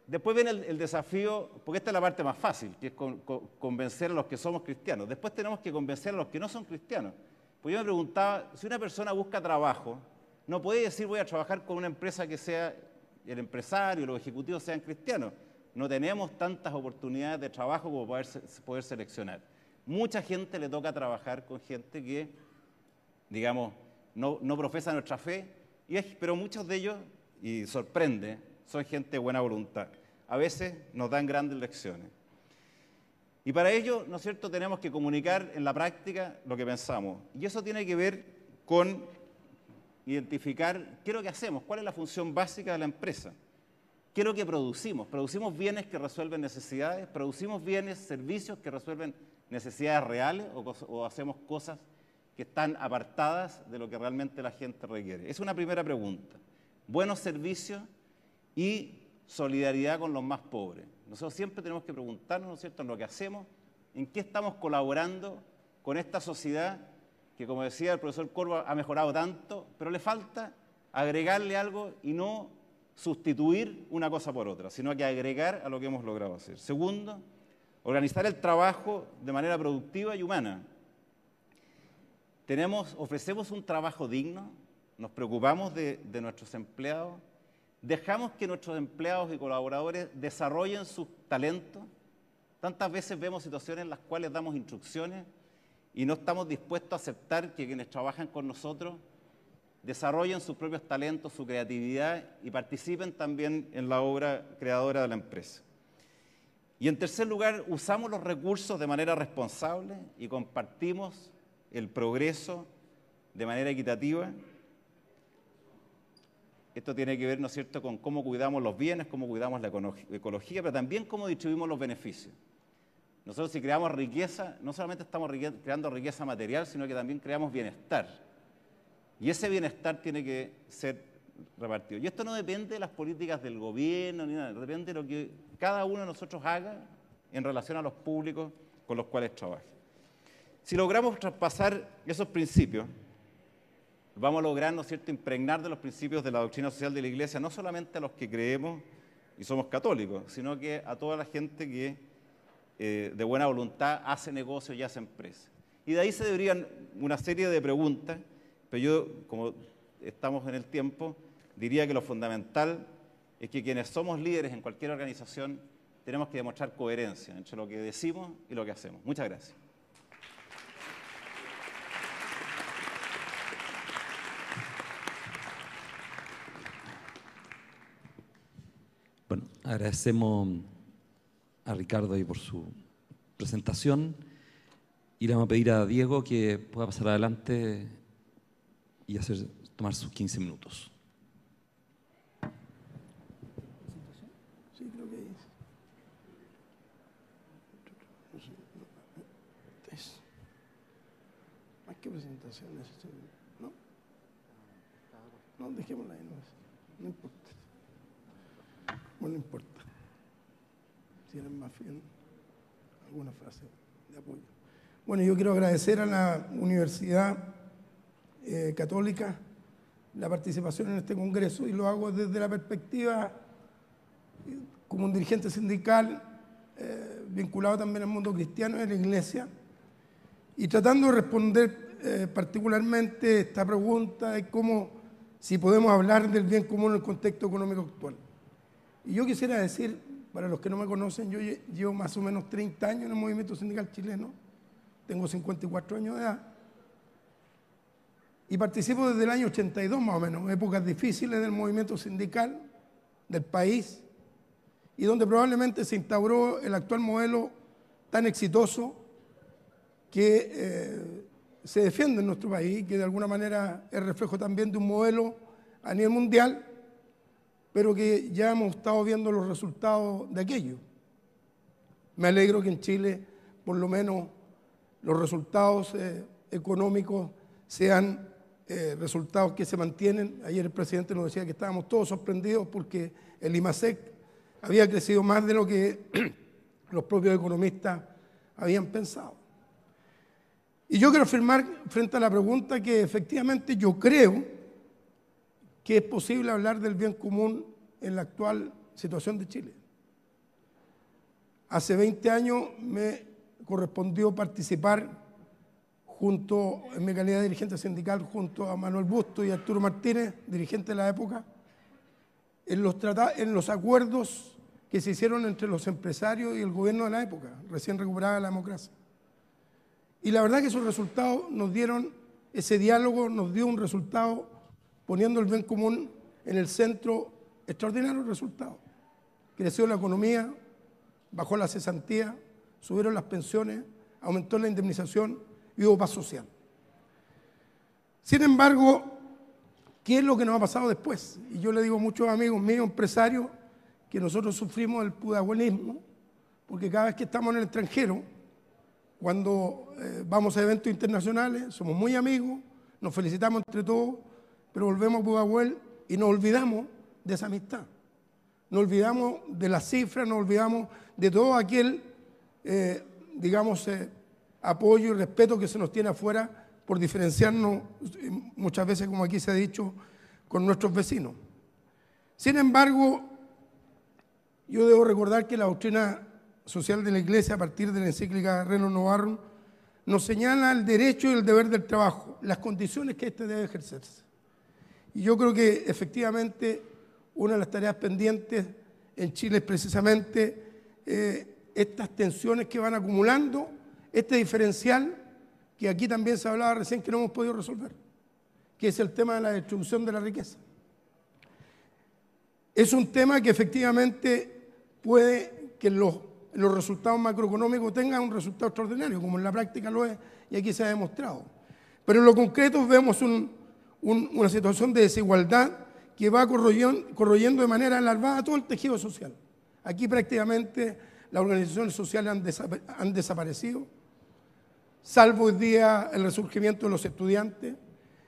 después viene el desafío, porque esta es la parte más fácil, que es convencer a los que somos cristianos. Después tenemos que convencer a los que no son cristianos. Pues yo me preguntaba, si una persona busca trabajo, no puede decir voy a trabajar con una empresa que sea el empresario, los ejecutivos sean cristianos. No tenemos tantas oportunidades de trabajo como poder seleccionar. Mucha gente le toca trabajar con gente que, digamos, no profesa nuestra fe, pero muchos de ellos, y sorprende, son gente de buena voluntad. A veces nos dan grandes lecciones. Y para ello, ¿no es cierto?, tenemos que comunicar en la práctica lo que pensamos. Y eso tiene que ver con identificar qué es lo que hacemos, cuál es la función básica de la empresa, qué es lo que producimos. Producimos bienes que resuelven necesidades, producimos bienes, servicios que resuelven necesidades reales o hacemos cosas que están apartadas de lo que realmente la gente requiere. Es una primera pregunta. Buenos servicios y solidaridad con los más pobres. Nosotros siempre tenemos que preguntarnos, ¿no es cierto?, en lo que hacemos, en qué estamos colaborando con esta sociedad que, como decía el profesor Corvo, ha mejorado tanto, pero le falta agregarle algo y no sustituir una cosa por otra, sino que agregar a lo que hemos logrado hacer. Segundo, organizar el trabajo de manera productiva y humana. Ofrecemos un trabajo digno, nos preocupamos de nuestros empleados, dejamos que nuestros empleados y colaboradores desarrollen sus talentos. Tantas veces vemos situaciones en las cuales damos instrucciones y no estamos dispuestos a aceptar que quienes trabajan con nosotros desarrollen sus propios talentos, su creatividad y participen también en la obra creadora de la empresa. Y en tercer lugar, usamos los recursos de manera responsable y compartimos el progreso de manera equitativa. Esto tiene que ver, ¿no es cierto?, con cómo cuidamos los bienes, cómo cuidamos la ecología, pero también cómo distribuimos los beneficios. Nosotros, si creamos riqueza, no solamente estamos creando riqueza material, sino que también creamos bienestar. Y ese bienestar tiene que ser repartido. Y esto no depende de las políticas del gobierno ni nada, depende de lo que cada uno de nosotros haga en relación a los públicos con los cuales trabaje. Si logramos traspasar esos principios, vamos a lograr, ¿no es cierto?, impregnar de los principios de la doctrina social de la Iglesia, no solamente a los que creemos y somos católicos, sino que a toda la gente que de buena voluntad hace negocio y hace empresa. Y de ahí se deberían una serie de preguntas, pero yo, como estamos en el tiempo, diría que lo fundamental es que quienes somos líderes en cualquier organización tenemos que demostrar coherencia entre lo que decimos y lo que hacemos. Muchas gracias.
Bueno, agradecemos a Ricardo ahí por su presentación y le vamos a pedir a Diego que pueda pasar adelante y tomar sus 15 minutos.
Sí, creo que es. Más que presentación, ¿no? No, dejémosla ahí, no importa. Bueno, no importa. Si tienen más bien alguna frase de apoyo. Bueno, yo quiero agradecer a la Universidad Católica la participación en este congreso y lo hago desde la perspectiva como un dirigente sindical vinculado también al mundo cristiano y a la Iglesia y tratando de responder particularmente esta pregunta de cómo, si podemos hablar del bien común en el contexto económico actual. Y yo quisiera decir, para los que no me conocen, yo llevo más o menos 30 años en el movimiento sindical chileno, tengo 54 años de edad, y participo desde el año 82 más o menos, épocas difíciles del movimiento sindical del país, y donde probablemente se instauró el actual modelo tan exitoso que se defiende en nuestro país, que de alguna manera es reflejo también de un modelo a nivel mundial, pero que ya hemos estado viendo los resultados de aquello. Me alegro que en Chile, por lo menos, los resultados económicos sean resultados que se mantienen. Ayer el presidente nos decía que estábamos todos sorprendidos porque el IMASEC había crecido más de lo que los propios economistas habían pensado. Y yo quiero afirmar frente a la pregunta que efectivamente yo creo que es posible hablar del bien común en la actual situación de Chile. Hace 20 años me correspondió participar en mi calidad de dirigente sindical, junto a Manuel Busto y Arturo Martínez, dirigente de la época, en los acuerdos que se hicieron entre los empresarios y el gobierno de la época, recién recuperada la democracia. Y la verdad que esos resultados nos dieron, ese diálogo nos dio un resultado poniendo el bien común en el centro, extraordinarios resultados. Creció la economía, bajó la cesantía, subieron las pensiones, aumentó la indemnización y hubo paz social. Sin embargo, ¿qué es lo que nos ha pasado después? Y yo le digo a muchos amigos míos, empresarios, que nosotros sufrimos el pudahuelismo, porque cada vez que estamos en el extranjero, cuando vamos a eventos internacionales, somos muy amigos, nos felicitamos entre todos, pero volvemos a Pudahuel y nos olvidamos de esa amistad. Nos olvidamos de las cifras, nos olvidamos de todo aquel, apoyo y respeto que se nos tiene afuera por diferenciarnos, muchas veces, como aquí se ha dicho, con nuestros vecinos. Sin embargo, yo debo recordar que la doctrina social de la Iglesia, a partir de la encíclica Rerum Novarum, nos señala el derecho y el deber del trabajo, las condiciones que éste debe ejercerse. Y yo creo que efectivamente una de las tareas pendientes en Chile es precisamente estas tensiones que van acumulando, este diferencial que aquí también se hablaba recién que no hemos podido resolver, que es el tema de la distribución de la riqueza. Es un tema que efectivamente puede que los resultados macroeconómicos tengan un resultado extraordinario, como en la práctica lo es, y aquí se ha demostrado. Pero en lo concreto vemos una situación de desigualdad que va corroyendo de manera alarmada todo el tejido social. Aquí prácticamente las organizaciones sociales han desaparecido, salvo hoy día el resurgimiento de los estudiantes.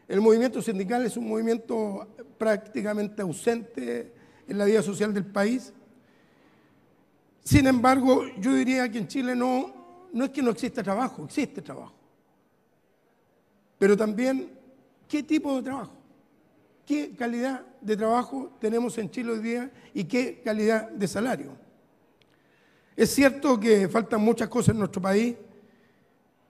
El movimiento sindical es un movimiento prácticamente ausente en la vida social del país. Sin embargo, yo diría que en Chile no es que no exista trabajo, existe trabajo. Pero también, ¿qué tipo de trabajo? ¿Qué calidad de trabajo tenemos en Chile hoy día y qué calidad de salario? Es cierto que faltan muchas cosas en nuestro país,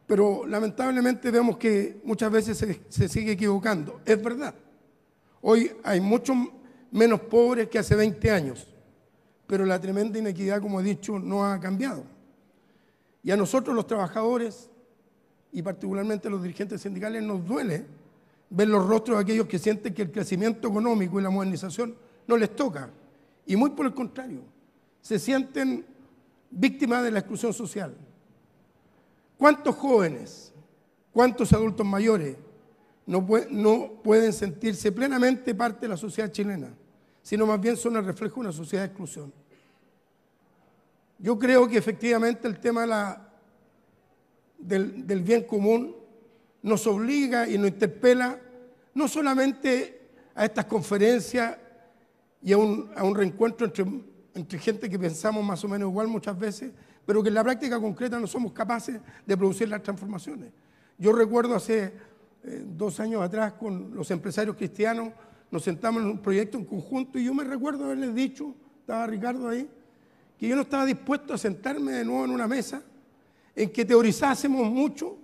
pero lamentablemente vemos que muchas veces se sigue equivocando. Es verdad, hoy hay muchos menos pobres que hace 20 años, pero la tremenda inequidad, como he dicho, no ha cambiado. Y a nosotros los trabajadores, y particularmente los dirigentes sindicales, nos duele ver los rostros de aquellos que sienten que el crecimiento económico y la modernización no les toca. Y muy por el contrario, se sienten víctimas de la exclusión social. ¿Cuántos jóvenes, cuántos adultos mayores no pueden sentirse plenamente parte de la sociedad chilena, sino más bien son el reflejo de una sociedad de exclusión? Yo creo que efectivamente el tema del bien común nos obliga y nos interpela no solamente a estas conferencias y a un reencuentro entre gente que pensamos más o menos igual muchas veces, pero que en la práctica concreta no somos capaces de producir las transformaciones. Yo recuerdo hace 2 años atrás con los empresarios cristianos, nos sentamos en un proyecto en conjunto y yo me recuerdo haberles dicho, estaba Ricardo ahí, que yo no estaba dispuesto a sentarme de nuevo en una mesa en que teorizásemos mucho,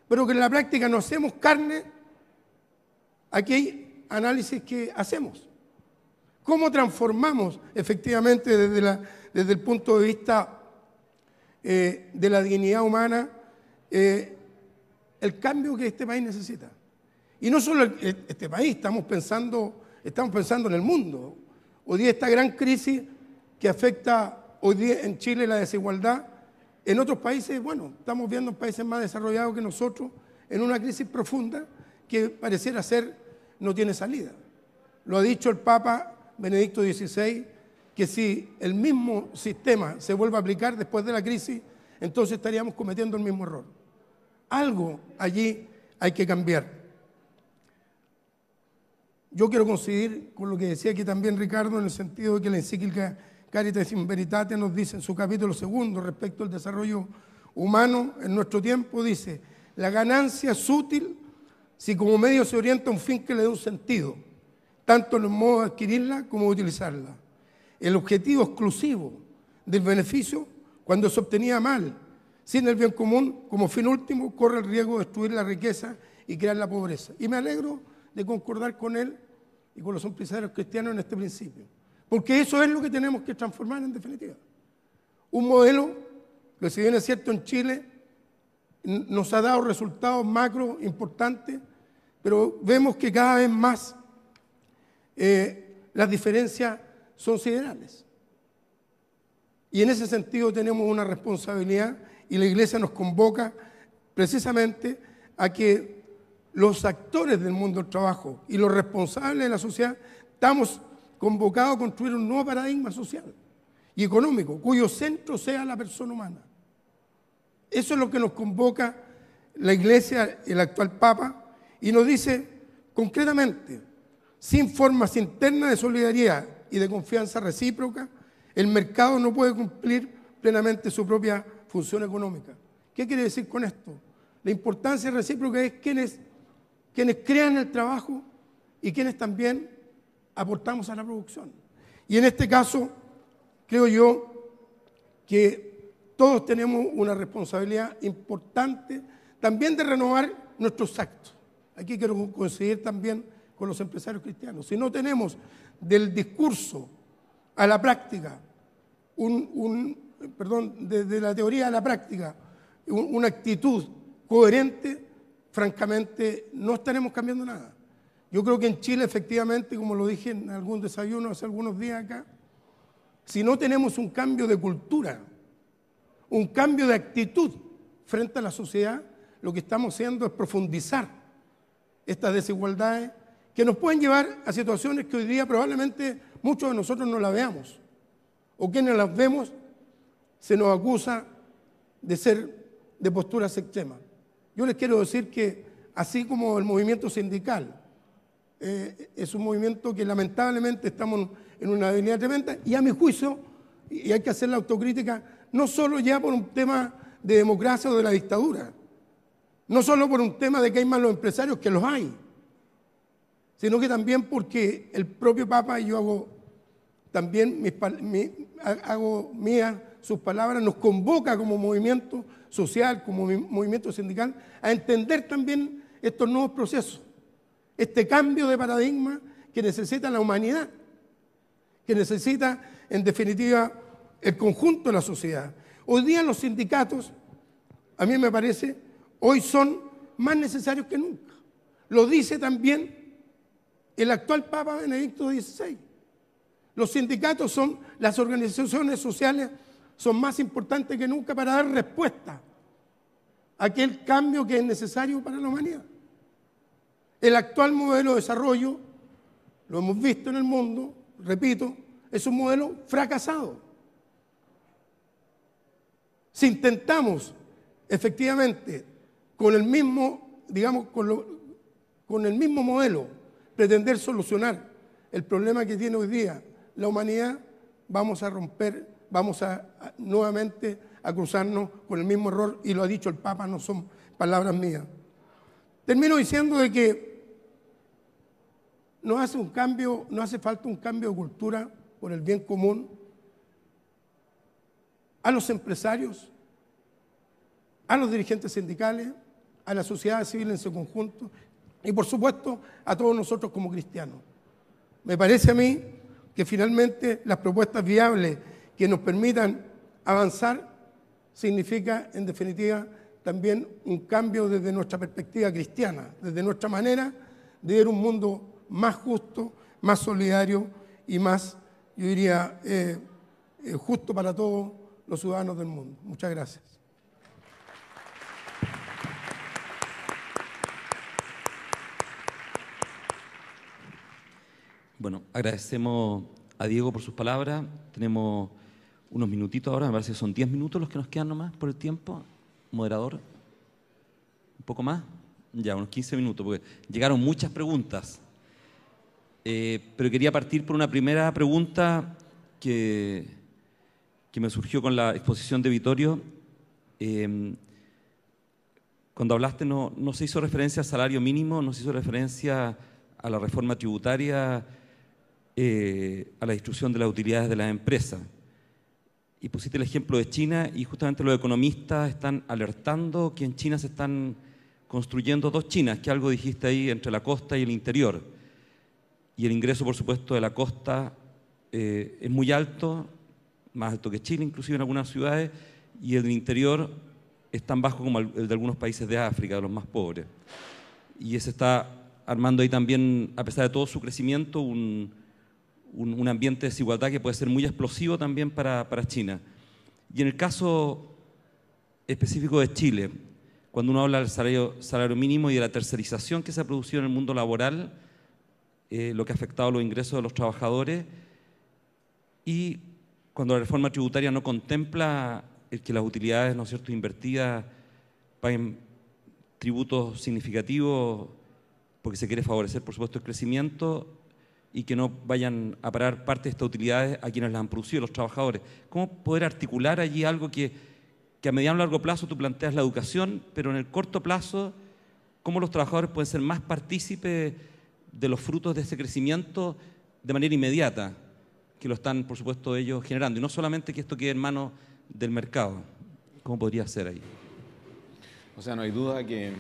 pero que en la práctica no hacemos carne aquel análisis que hacemos. ¿Cómo transformamos efectivamente desde el punto de vista de la dignidad humana el cambio que este país necesita? Y no solo este país, estamos pensando en el mundo. Hoy día esta gran crisis que afecta hoy día en Chile la desigualdad, en otros países, bueno, estamos viendo en países más desarrollados que nosotros, en una crisis profunda que pareciera ser no tiene salida. Lo ha dicho el Papa Benedicto XVI, que si el mismo sistema se vuelve a aplicar después de la crisis, entonces estaríamos cometiendo el mismo error. Algo allí hay que cambiar. Yo quiero coincidir con lo que decía aquí también Ricardo, en el sentido de que la encíclica Caritas in Veritate nos dice en su capítulo 2 respecto al desarrollo humano en nuestro tiempo, dice: la ganancia es útil si como medio se orienta a un fin que le dé un sentido, tanto en el modo de adquirirla como de utilizarla. El objetivo exclusivo del beneficio, cuando se obtenía mal, sin el bien común como fin último, corre el riesgo de destruir la riqueza y crear la pobreza. Y me alegro de concordar con él y con los empresarios cristianos en este principio, porque eso es lo que tenemos que transformar en definitiva. Un modelo que, si bien es cierto en Chile, nos ha dado resultados macro importantes, pero vemos que cada vez más las diferencias son siderales. Y en ese sentido tenemos una responsabilidad y la Iglesia nos convoca precisamente a que los actores del mundo del trabajo y los responsables de la sociedad estamos convocados a construir un nuevo paradigma social y económico, cuyo centro sea la persona humana. Eso es lo que nos convoca la Iglesia, el actual Papa, y nos dice concretamente: sin formas internas de solidaridad y de confianza recíproca, el mercado no puede cumplir plenamente su propia función económica. ¿Qué quiere decir con esto? La importancia recíproca es quienes crean el trabajo y quienes también aportamos a la producción. Y en este caso, creo yo que todos tenemos una responsabilidad importante también de renovar nuestros actos. Aquí quiero coincidir también con los empresarios cristianos. Si no tenemos del discurso a la práctica, desde la teoría a la práctica, una actitud coherente, francamente no estaremos cambiando nada. Yo creo que en Chile, efectivamente, como lo dije en algún desayuno hace algunos días acá, si no tenemos un cambio de cultura, un cambio de actitud frente a la sociedad, lo que estamos haciendo es profundizar estas desigualdades que nos pueden llevar a situaciones que hoy día probablemente muchos de nosotros no las veamos, o quienes las vemos se nos acusa de posturas extremas. Yo les quiero decir que así como el movimiento sindical es un movimiento que lamentablemente estamos en una debilidad tremenda, y a mi juicio, y hay que hacer la autocrítica, no solo ya por un tema de democracia o de la dictadura, no solo por un tema de que hay malos empresarios, que los hay, sino que también porque el propio Papa, y yo hago también hago mía sus palabras, nos convoca como movimiento social, como movimiento sindical, a entender también estos nuevos procesos, este cambio de paradigma que necesita la humanidad, que necesita, en definitiva, el conjunto de la sociedad. Hoy día los sindicatos, a mí me parece, hoy son más necesarios que nunca. Lo dice también el actual Papa Benedicto XVI. Los sindicatos son, las organizaciones sociales son más importantes que nunca para dar respuesta a aquel cambio que es necesario para la humanidad. El actual modelo de desarrollo, lo hemos visto en el mundo, repito, es un modelo fracasado. Si intentamos efectivamente con el mismo, digamos, con el mismo modelo pretender solucionar el problema que tiene hoy día la humanidad, vamos a romper, vamos a nuevamente a cruzarnos con el mismo error, y lo ha dicho el Papa, no son palabras mías. Termino diciendo de que nos hace falta un cambio de cultura por el bien común a los empresarios, a los dirigentes sindicales, a la sociedad civil en su conjunto y, por supuesto, a todos nosotros como cristianos. Me parece a mí que finalmente las propuestas viables que nos permitan avanzar significa, en definitiva, también un cambio desde nuestra perspectiva cristiana, desde nuestra manera de ver un mundo más justo, más solidario y más, yo diría, justo para todos los ciudadanos del mundo. Muchas gracias.
Bueno, agradecemos a Diego por sus palabras. Tenemos unos minutitos ahora, me parece que son 10 minutos los que nos quedan nomás por el tiempo. Moderador, ¿un poco más? Ya, unos 15 minutos, porque llegaron muchas preguntas. Pero quería partir por una primera pregunta que me surgió con la exposición de Vittorio. Cuando hablaste no se hizo referencia al salario mínimo, no se hizo referencia a la reforma tributaria, a la distribución de las utilidades de las empresas. Y pusiste el ejemplo de China, y justamente los economistas están alertando que en China se están construyendo dos Chinas, que algo dijiste ahí, entre la costa y el interior. Y el ingreso, por supuesto, de la costa es muy alto, más alto que Chile, inclusive en algunas ciudades, y el del interior es tan bajo como el de algunos países de África, de los más pobres. Y se está armando ahí también, a pesar de todo su crecimiento, un ambiente de desigualdad que puede ser muy explosivo también para China. Y en el caso específico de Chile, cuando uno habla del salario mínimo y de la tercerización que se ha producido en el mundo laboral, lo que ha afectado los ingresos de los trabajadores, y cuando la reforma tributaria no contempla el que las utilidades, ¿no es cierto?, invertidas paguen tributos significativos porque se quiere favorecer, por supuesto, el crecimiento, y que no vayan a parar parte de estas utilidades a quienes las han producido, los trabajadores. ¿Cómo poder articular allí algo que a mediano y largo plazo tú planteas la educación, pero en el corto plazo, cómo los trabajadores pueden ser más partícipes de los frutos de ese crecimiento de manera inmediata, que lo están, por supuesto, ellos generando, y no solamente que esto quede en manos del mercado? ¿Cómo podría ser ahí?
O sea, no hay duda que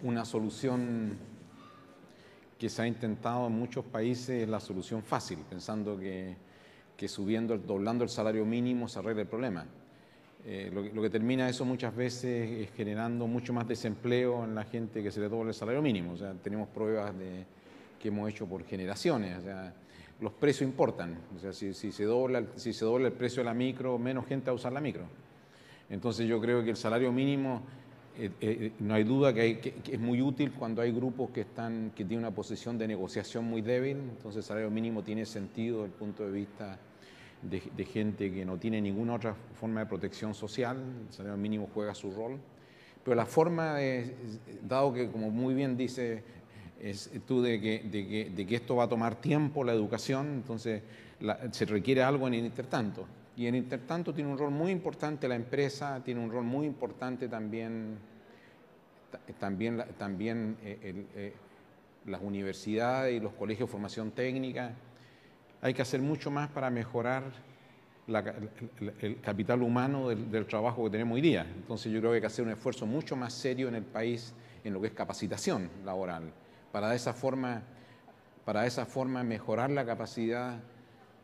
una solución que se ha intentado en muchos países es la solución fácil, pensando que doblando el salario mínimo se arregla el problema. Lo que termina eso muchas veces es generando mucho más desempleo en la gente que se le dobla el salario mínimo. O sea, tenemos pruebas que hemos hecho por generaciones. O sea, los precios importan. O sea, si se dobla el precio de la micro, menos gente va a usar la micro. Entonces yo creo que el salario mínimo, no hay duda que es muy útil cuando hay grupos que tienen una posición de negociación muy débil. Entonces el salario mínimo tiene sentido desde el punto de vista de gente que no tiene ninguna otra forma de protección social. El salario mínimo juega su rol. Pero la forma, dado que, como muy bien dices tú, de que esto va a tomar tiempo, la educación, entonces se requiere algo en el intertanto. Y en el intertanto tiene un rol muy importante la empresa, tiene un rol muy importante también las universidades y los colegios de formación técnica. Hay que hacer mucho más para mejorar el capital humano del trabajo que tenemos hoy día. Entonces yo creo que hay que hacer un esfuerzo mucho más serio en el país en lo que es capacitación laboral, para de esa forma mejorar la capacidad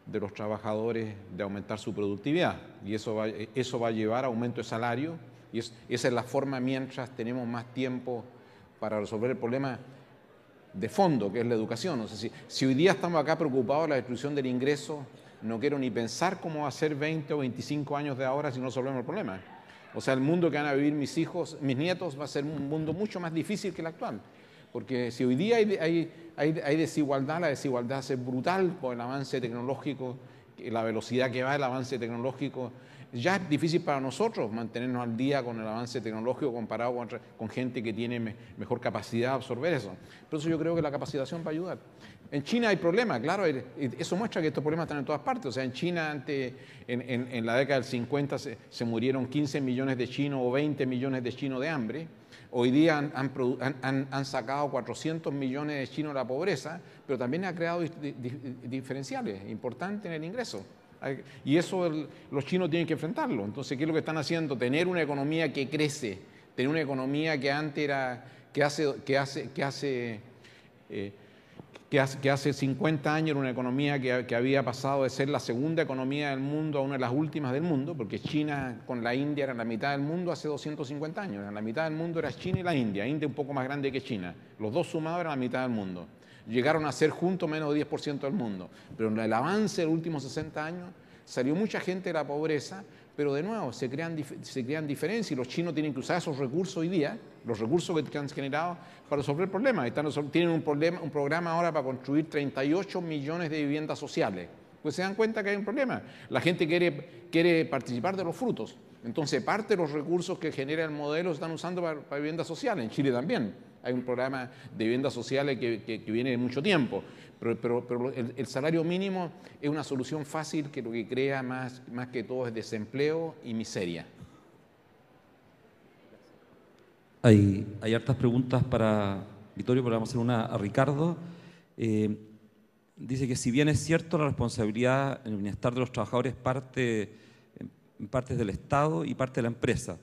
de los trabajadores de aumentar su productividad. Y eso va a llevar a aumento de salario, y esa es la forma mientras tenemos más tiempo para resolver el problema de fondo, que es la educación. O sea, si hoy día estamos acá preocupados de la destrucción del ingreso, no quiero ni pensar cómo va a ser 20 o 25 años de ahora si no resolvemos el problema. O sea, el mundo que van a vivir mis hijos, mis nietos, va a ser un mundo mucho más difícil que el actual. Porque si hoy día hay desigualdad, la desigualdad es brutal por el avance tecnológico, la velocidad que va el avance tecnológico. Ya es difícil para nosotros mantenernos al día con el avance tecnológico comparado con gente que tiene mejor capacidad de absorber eso. Por eso yo creo que la capacitación va a ayudar. En China hay problemas, claro, eso muestra que estos problemas están en todas partes. O sea, en China en la década del 50 se murieron 15 millones de chinos o 20 millones de chinos de hambre. Hoy día han sacado 400 millones de chinos de la pobreza, pero también ha creado diferenciales importantes en el ingreso. Y eso los chinos tienen que enfrentarlo. Entonces, ¿qué es lo que están haciendo? Tener una economía que crece, tener una economía que antes era, que hace 50 años era una economía que había pasado de ser la segunda economía del mundo a una de las últimas del mundo, porque China con la India era la mitad del mundo hace 250 años. En la mitad del mundo era China y la India. India un poco más grande que China. Los dos sumados eran la mitad del mundo. Llegaron a ser juntos menos de 10% del mundo. Pero en el avance de los últimos 60 años salió mucha gente de la pobreza, pero de nuevo se crean diferencias y los chinos tienen que usar esos recursos hoy día, los recursos que han generado para resolver problemas. Tienen un programa ahora para construir 38 millones de viviendas sociales. Pues se dan cuenta que hay un problema. La gente quiere participar de los frutos. Entonces parte de los recursos que genera el modelo se están usando para viviendas sociales. En Chile también hay un programa de viviendas sociales que viene de mucho tiempo. Pero el salario mínimo es una solución fácil que lo que crea más que todo es desempleo y miseria.
Hay hartas preguntas para Vittorio, pero vamos a hacer una a Ricardo. Dice que si bien es cierto la responsabilidad en el bienestar de los trabajadores en parte del Estado y parte de la empresa,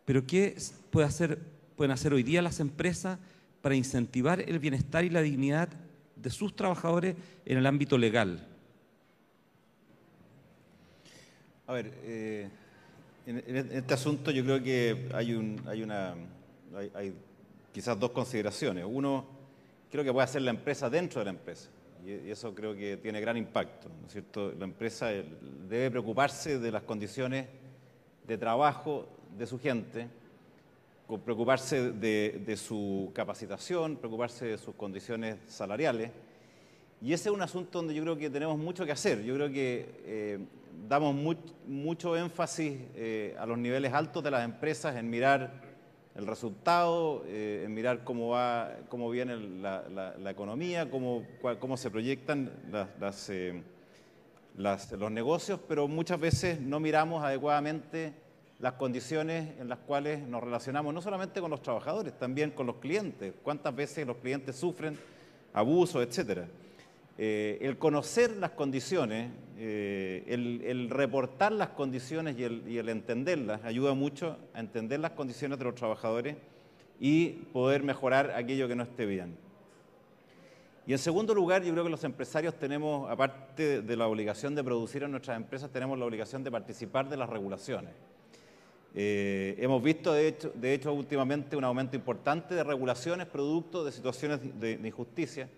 pero ¿qué pueden hacer hoy día las empresas para incentivar el bienestar y la dignidad de sus trabajadores en el ámbito legal?
A ver, en este asunto yo creo que hay quizás dos consideraciones. Uno, creo que puede hacer la empresa dentro de la empresa, y eso creo que tiene gran impacto, ¿no es cierto? La empresa debe preocuparse de las condiciones de trabajo de su gente, preocuparse de su capacitación, preocuparse de sus condiciones salariales. Y ese es un asunto donde yo creo que tenemos mucho que hacer. Yo creo que damos mucho énfasis a los niveles altos de las empresas en mirar el resultado, en mirar cómo viene la economía, cómo se proyectan los negocios, pero muchas veces no miramos adecuadamente las condiciones en las cuales nos relacionamos, no solamente con los trabajadores, también con los clientes. ¿Cuántas veces los clientes sufren abusos, etcétera? El conocer las condiciones, el reportar las condiciones y el entenderlas, ayuda mucho a entender las condiciones de los trabajadores y poder mejorar aquello que no esté bien. Y en segundo lugar, yo creo que los empresarios tenemos, aparte de la obligación de producir en nuestras empresas, tenemos la obligación de participar de las regulaciones. Hemos visto, de hecho, últimamente un aumento importante de regulaciones producto de situaciones de injusticia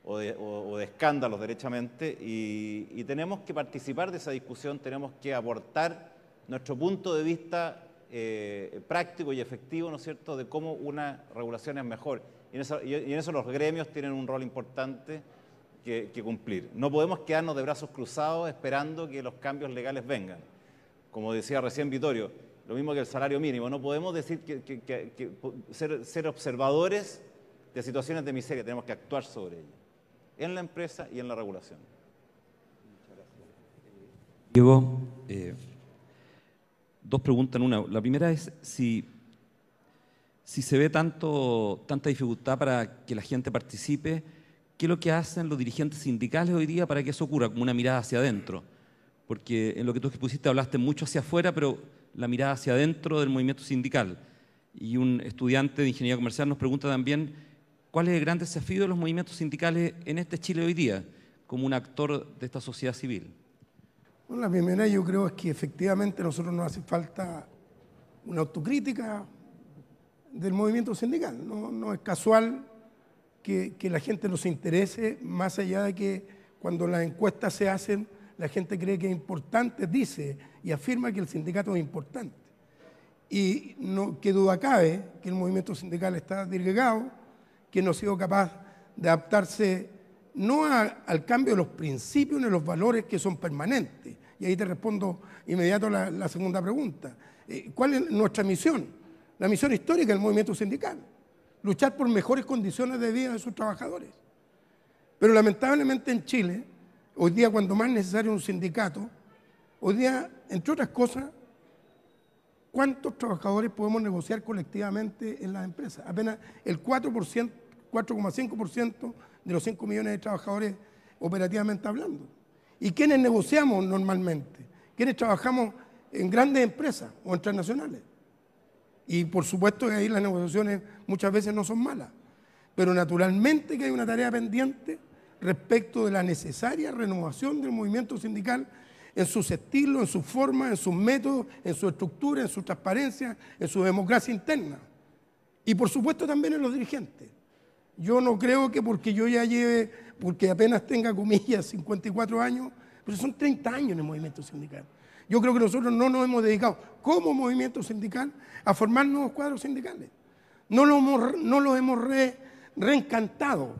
o de escándalos, derechamente, y tenemos que participar de esa discusión, tenemos que aportar nuestro punto de vista práctico y efectivo, ¿no es cierto?, de cómo una regulación es mejor. Y en eso los gremios tienen un rol importante que cumplir. No podemos quedarnos de brazos cruzados esperando que los cambios legales vengan. Como decía recién Vittorio, lo mismo que el salario mínimo. No podemos decir ser observadores de situaciones de miseria, tenemos que actuar sobre ellas, en la empresa y en la regulación.
Diego, dos preguntas en una. La primera es si se ve tanta dificultad para que la gente participe, ¿qué es lo que hacen los dirigentes sindicales hoy día para que eso ocurra, como una mirada hacia adentro? porque en lo que tú expusiste hablaste mucho hacia afuera, pero la mirada hacia adentro del movimiento sindical. Y un estudiante de Ingeniería Comercial nos pregunta también cuál es el gran desafío de los movimientos sindicales en este Chile hoy día, como un actor de esta sociedad civil.
Bueno, la primera yo creo es que efectivamente a nosotros nos hace falta una autocrítica del movimiento sindical. No es casual que la gente nos interese, más allá de que cuando las encuestas se hacen, la gente cree que es importante, dice y afirma que el sindicato es importante. Y no, qué duda cabe que el movimiento sindical está disgregado, que no ha sido capaz de adaptarse no al cambio de los principios ni de los valores que son permanentes. Y ahí te respondo inmediato la segunda pregunta. ¿Cuál es nuestra misión? La misión histórica del movimiento sindical. Luchar por mejores condiciones de vida de sus trabajadores. Pero lamentablemente en Chile, hoy día cuando más necesario un sindicato, hoy día, entre otras cosas, ¿cuántos trabajadores podemos negociar colectivamente en las empresas? Apenas el 4,5% de los 5 millones de trabajadores operativamente hablando. ¿Y quiénes negociamos normalmente? ¿Quiénes trabajamos en grandes empresas o en transnacionales? Y por supuesto que ahí las negociaciones muchas veces no son malas, pero naturalmente que hay una tarea pendiente respecto de la necesaria renovación del movimiento sindical en sus estilos, en sus formas, en sus métodos, en su estructura, en su transparencia, en su democracia interna. Y por supuesto también en los dirigentes. Yo no creo que porque yo ya lleve, porque apenas tenga, comillas, 54 años, pero son 30 años en el movimiento sindical. Yo creo que nosotros no nos hemos dedicado como movimiento sindical a formar nuevos cuadros sindicales. No los hemos reencantado.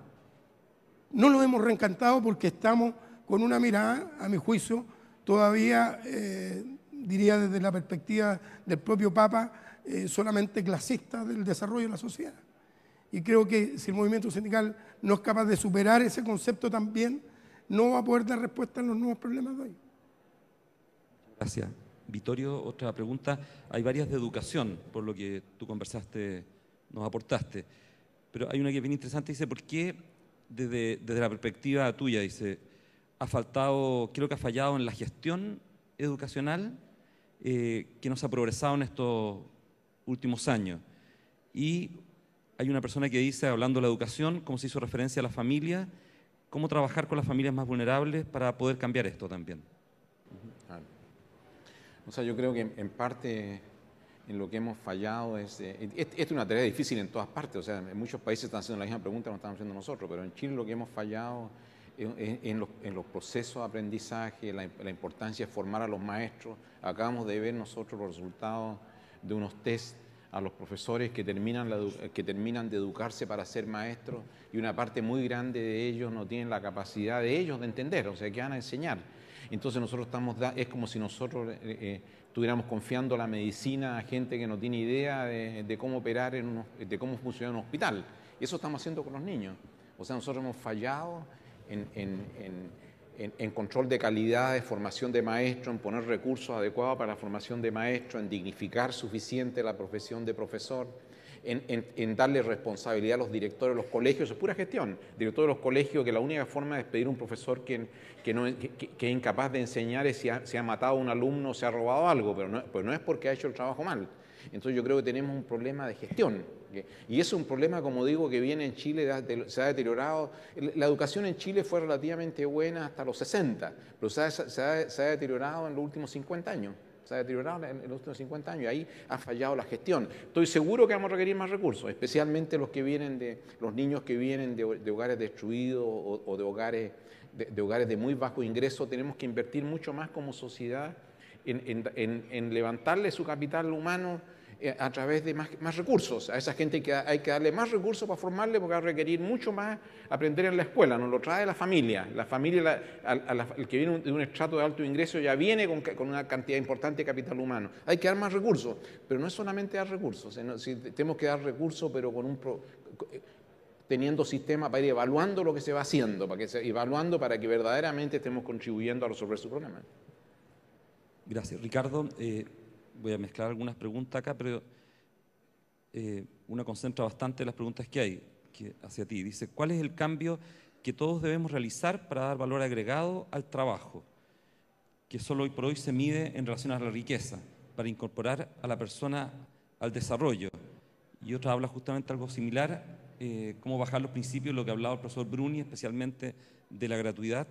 No los hemos reencantado porque estamos con una mirada, a mi juicio, todavía, diría desde la perspectiva del propio Papa, solamente clasista del desarrollo de la sociedad. Y creo que si el movimiento sindical no es capaz de superar ese concepto también, no va a poder dar respuesta a los nuevos problemas de hoy.
Gracias. Vittorio, otra pregunta. Hay varias de educación, por lo que tú conversaste, nos aportaste. Pero hay una que es bien interesante, dice, ¿por qué desde la perspectiva tuya, dice, creo que ha fallado en la gestión educacional que no se ha progresado en estos últimos años? Y hay una persona que dice, hablando de la educación, como se hizo referencia a la familia, cómo trabajar con las familias más vulnerables para poder cambiar esto también.
O sea, yo creo que en parte en lo que hemos fallado es una tarea difícil en todas partes. O sea, en muchos países están haciendo la misma pregunta, no estamos haciendo nosotros, pero en Chile lo que hemos fallado en los procesos de aprendizaje, la importancia de formar a los maestros. Acabamos de ver nosotros los resultados de unos test a los profesores que terminan de educarse para ser maestros, y una parte muy grande de ellos no tienen la capacidad de ellos de entender, o sea, que van a enseñar. Entonces nosotros es como si nosotros estuviéramos confiando la medicina a gente que no tiene idea de cómo operar, de cómo funciona un hospital. Y eso estamos haciendo con los niños. O sea, nosotros hemos fallado en control de calidad, de formación de maestro, en poner recursos adecuados para la formación de maestro, en dignificar suficiente la profesión de profesor, en darle responsabilidad a los directores de los colegios. Eso es pura gestión. Directores de los colegios, que la única forma de despedir a un profesor que es incapaz de enseñar es si ha matado a un alumno o se ha robado algo, pero no es porque ha hecho el trabajo mal. Entonces yo creo que tenemos un problema de gestión. Y eso es un problema, como digo, que viene en Chile, se ha deteriorado. La educación en Chile fue relativamente buena hasta los 60, pero se ha deteriorado en los últimos 50 años. Se ha deteriorado en los últimos 50 años, y ahí ha fallado la gestión. Estoy seguro que vamos a requerir más recursos, especialmente los niños que vienen de hogares destruidos o de hogares de muy bajo ingreso. Tenemos que invertir mucho más como sociedad en levantarle su capital humano a través de más recursos. A esa gente hay que darle más recursos para formarle, porque va a requerir mucho más aprender en la escuela. Nos lo trae la familia. La familia, el que viene de un estrato de alto ingreso, ya viene con una cantidad importante de capital humano. Hay que dar más recursos, pero no es solamente dar recursos. Tenemos que dar recursos, pero teniendo sistemas para ir evaluando lo que se va haciendo, evaluando para que verdaderamente estemos contribuyendo a resolver su problema.
Gracias. Ricardo, voy a mezclar algunas preguntas acá, pero una concentra bastante las preguntas que hay hacia ti. Dice, ¿cuál es el cambio que todos debemos realizar para dar valor agregado al trabajo? que solo hoy por hoy se mide en relación a la riqueza, para incorporar a la persona al desarrollo. Y otra habla justamente algo similar, cómo bajar los principios, lo que hablaba el profesor Bruni, especialmente de la gratuidad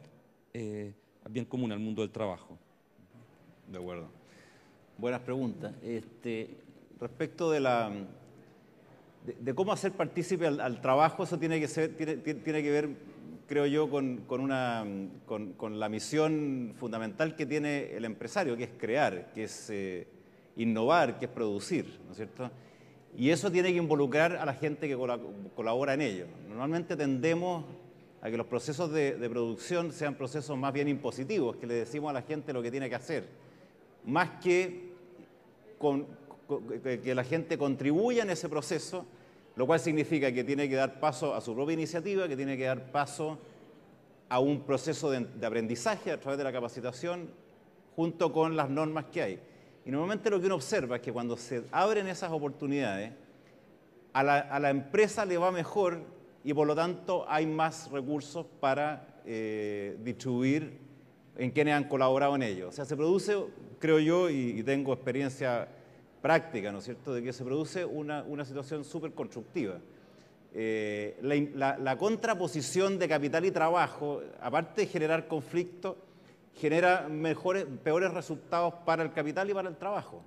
al bien común, al mundo del trabajo.
De acuerdo. Buenas preguntas. Respecto de cómo hacer partícipe al trabajo, eso tiene que ver, creo yo, con la misión fundamental que tiene el empresario, que es crear, que es innovar, que es producir, ¿no es cierto? Y eso tiene que involucrar a la gente que colabora en ello. Normalmente tendemos a que los procesos de producción sean procesos más bien impositivos, que le decimos a la gente lo que tiene que hacer, más que que la gente contribuya en ese proceso, lo cual significa que tiene que dar paso a su propia iniciativa, que tiene que dar paso a un proceso de aprendizaje a través de la capacitación, junto con las normas que hay. Y normalmente lo que uno observa es que cuando se abren esas oportunidades, a la empresa le va mejor y por lo tanto hay más recursos para distribuir en quienes han colaborado en ello. O sea, se produce, creo yo, y tengo experiencia práctica, ¿no es cierto?, de que se produce una situación súper constructiva. La contraposición de capital y trabajo, aparte de generar conflicto, genera peores resultados para el capital y para el trabajo.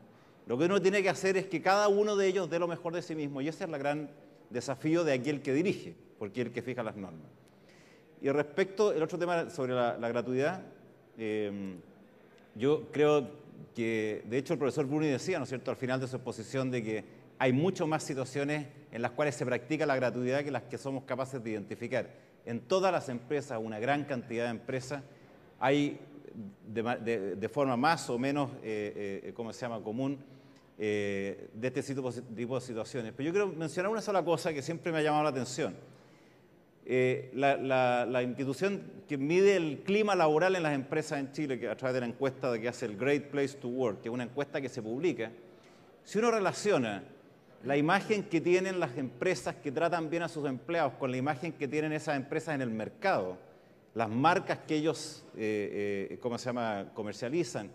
Lo que uno tiene que hacer es que cada uno de ellos dé lo mejor de sí mismo, y ese es el gran desafío de aquel que dirige, porque es el que fija las normas. Y respecto al otro tema sobre la gratuidad, yo creo que, de hecho, el profesor Bruni decía, ¿no es cierto?, al final de su exposición, de que hay mucho más situaciones en las cuales se practica la gratuidad que las que somos capaces de identificar. En todas las empresas, una gran cantidad de empresas, hay de forma más o menos, ¿cómo se llama?, común, de este tipo de situaciones. Pero yo quiero mencionar una sola cosa que siempre me ha llamado la atención. La institución que mide el clima laboral en las empresas en Chile, que a través de la encuesta que hace el Great Place to Work, que es una encuesta que se publica, si uno relaciona la imagen que tienen las empresas que tratan bien a sus empleados con la imagen que tienen esas empresas en el mercado, las marcas que ellos, ¿cómo se llama?, comercializan,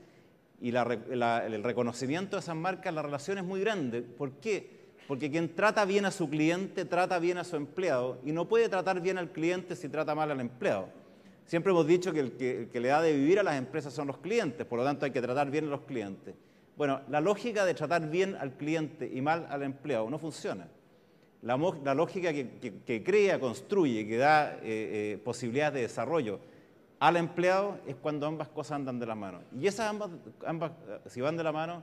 y el reconocimiento de esas marcas, la relación es muy grande. ¿Por qué? Porque quien trata bien a su cliente, trata bien a su empleado, y no puede tratar bien al cliente si trata mal al empleado. Siempre hemos dicho que el que le da de vivir a las empresas son los clientes, por lo tanto hay que tratar bien a los clientes. Bueno, la lógica de tratar bien al cliente y mal al empleado no funciona. La lógica que crea, construye, que da posibilidades de desarrollo al empleado es cuando ambas cosas andan de la mano. Y esas ambas, si van de la mano,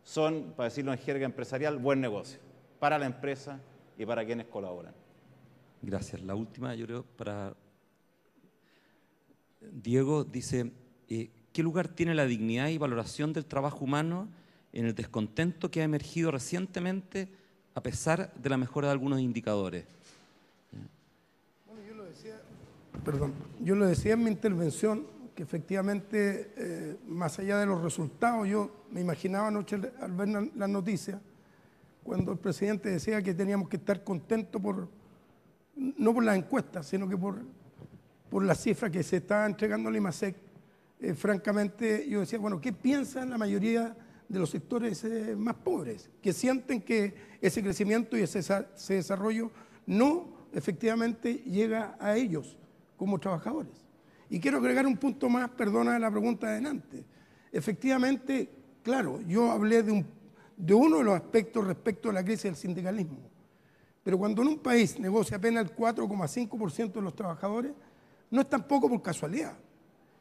son, para decirlo en jerga empresarial, buen negocio para la empresa y para quienes colaboran.
Gracias. La última, yo creo, para Diego, dice, ¿qué lugar tiene la dignidad y valoración del trabajo humano en el descontento que ha emergido recientemente a pesar de la mejora de algunos indicadores?
Bueno, yo lo decía en mi intervención, que efectivamente, más allá de los resultados, yo me imaginaba anoche al ver las noticias, cuando el presidente decía que teníamos que estar contentos no por las encuestas, sino que por las cifras que se está entregando al IMASEC. Francamente, yo decía, bueno, ¿qué piensan la mayoría de los sectores más pobres? Que sienten que ese crecimiento y ese desarrollo no efectivamente llega a ellos como trabajadores. Y quiero agregar un punto más, perdona la pregunta de delante. Efectivamente, claro, yo hablé de uno de los aspectos respecto a la crisis del sindicalismo. Pero cuando en un país negocia apenas el 4,5% de los trabajadores, no es tampoco por casualidad.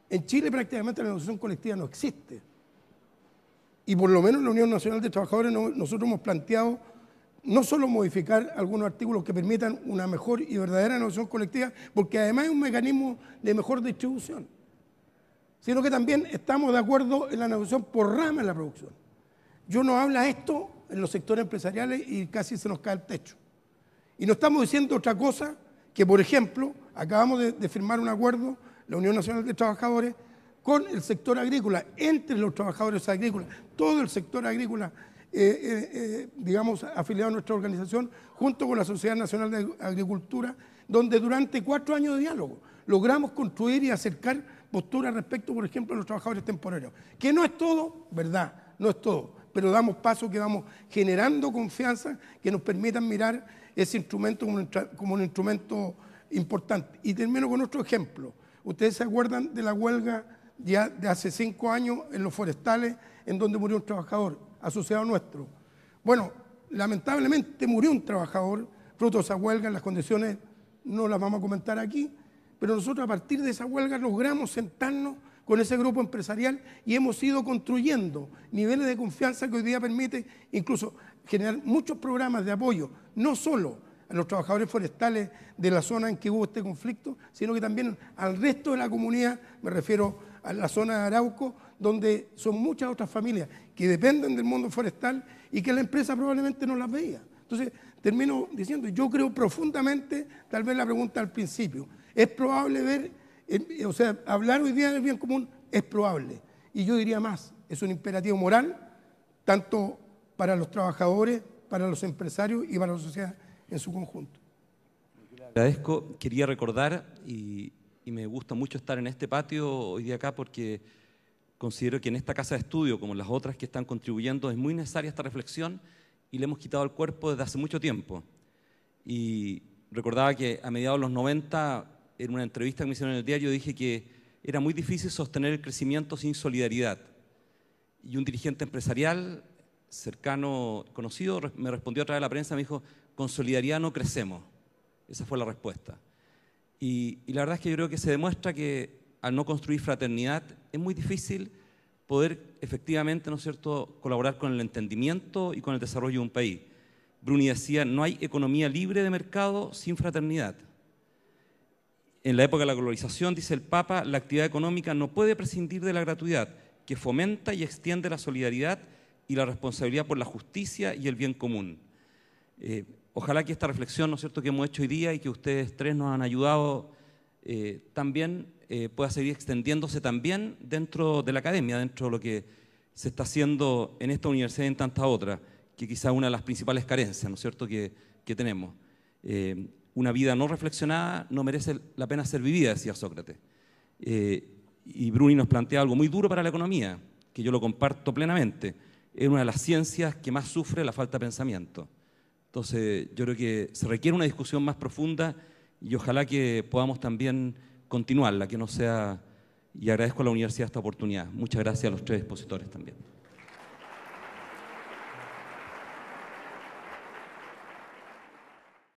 En Chile prácticamente la negociación colectiva no existe. Y por lo menos en la Unión Nacional de Trabajadores nosotros hemos planteado no solo modificar algunos artículos que permitan una mejor y verdadera negociación colectiva, porque además es un mecanismo de mejor distribución, sino que también estamos de acuerdo en la negociación por rama en la producción. Yo no habla esto en los sectores empresariales y casi se nos cae el techo. Y no estamos diciendo otra cosa que, por ejemplo, acabamos de firmar un acuerdo, la Unión Nacional de Trabajadores, con el sector agrícola, entre los trabajadores agrícolas, todo el sector agrícola, digamos, afiliado a nuestra organización, junto con la Sociedad Nacional de Agricultura, donde durante 4 años de diálogo logramos construir y acercar postura respecto, por ejemplo, a los trabajadores temporarios. Que no es todo, ¿verdad? No es todo, pero damos pasos que vamos generando confianza que nos permitan mirar ese instrumento como un instrumento importante. Y termino con otro ejemplo. Ustedes se acuerdan de la huelga ya de hace 5 años en los forestales, en donde murió un trabajador asociado nuestro. Bueno, lamentablemente murió un trabajador fruto de esa huelga, en las condiciones no las vamos a comentar aquí, pero nosotros a partir de esa huelga logramos sentarnos con ese grupo empresarial y hemos ido construyendo niveles de confianza que hoy día permite incluso generar muchos programas de apoyo, no solo a los trabajadores forestales de la zona en que hubo este conflicto, sino que también al resto de la comunidad, me refiero a la zona de Arauco, donde son muchas otras familias que dependen del mundo forestal y que la empresa probablemente no las veía. Entonces, termino diciendo, yo creo profundamente, tal vez la pregunta al principio, es probable ver, o sea, hablar hoy día del bien común es probable. Y yo diría más, es un imperativo moral, tanto para los trabajadores, para los empresarios y para la sociedad en su conjunto.
Agradezco, quería recordar, y me gusta mucho estar en este patio hoy día acá porque considero que en esta casa de estudio, como las otras que están contribuyendo, es muy necesaria esta reflexión y le hemos quitado el cuerpo desde hace mucho tiempo. Y recordaba que a mediados de los 90, en una entrevista que me hicieron en el diario, dije que era muy difícil sostener el crecimiento sin solidaridad. Y un dirigente empresarial cercano, conocido, me respondió a través de la prensa, me dijo, con solidaridad no crecemos. Esa fue la respuesta. Y la verdad es que yo creo que se demuestra que al no construir fraternidad es muy difícil poder efectivamente, ¿no es cierto?, colaborar con el entendimiento y con el desarrollo de un país. Bruni decía, no hay economía libre de mercado sin fraternidad. En la época de la globalización, dice el Papa, la actividad económica no puede prescindir de la gratuidad, que fomenta y extiende la solidaridad y la responsabilidad por la justicia y el bien común. Ojalá que esta reflexión, ¿no es cierto?, que hemos hecho hoy día y que ustedes tres nos han ayudado también pueda seguir extendiéndose también dentro de la academia, dentro de lo que se está haciendo en esta universidad y en tantas otras, que quizá una de las principales carencias, ¿no es cierto?, que tenemos. Una vida no reflexionada no merece la pena ser vivida, decía Sócrates. Y Bruni nos plantea algo muy duro para la economía, que yo lo comparto plenamente. Es una de las ciencias que más sufre la falta de pensamiento. Entonces, yo creo que se requiere una discusión más profunda y ojalá que podamos también continuarla, que no sea... Y agradezco a la universidad esta oportunidad. Muchas gracias a los tres expositores también.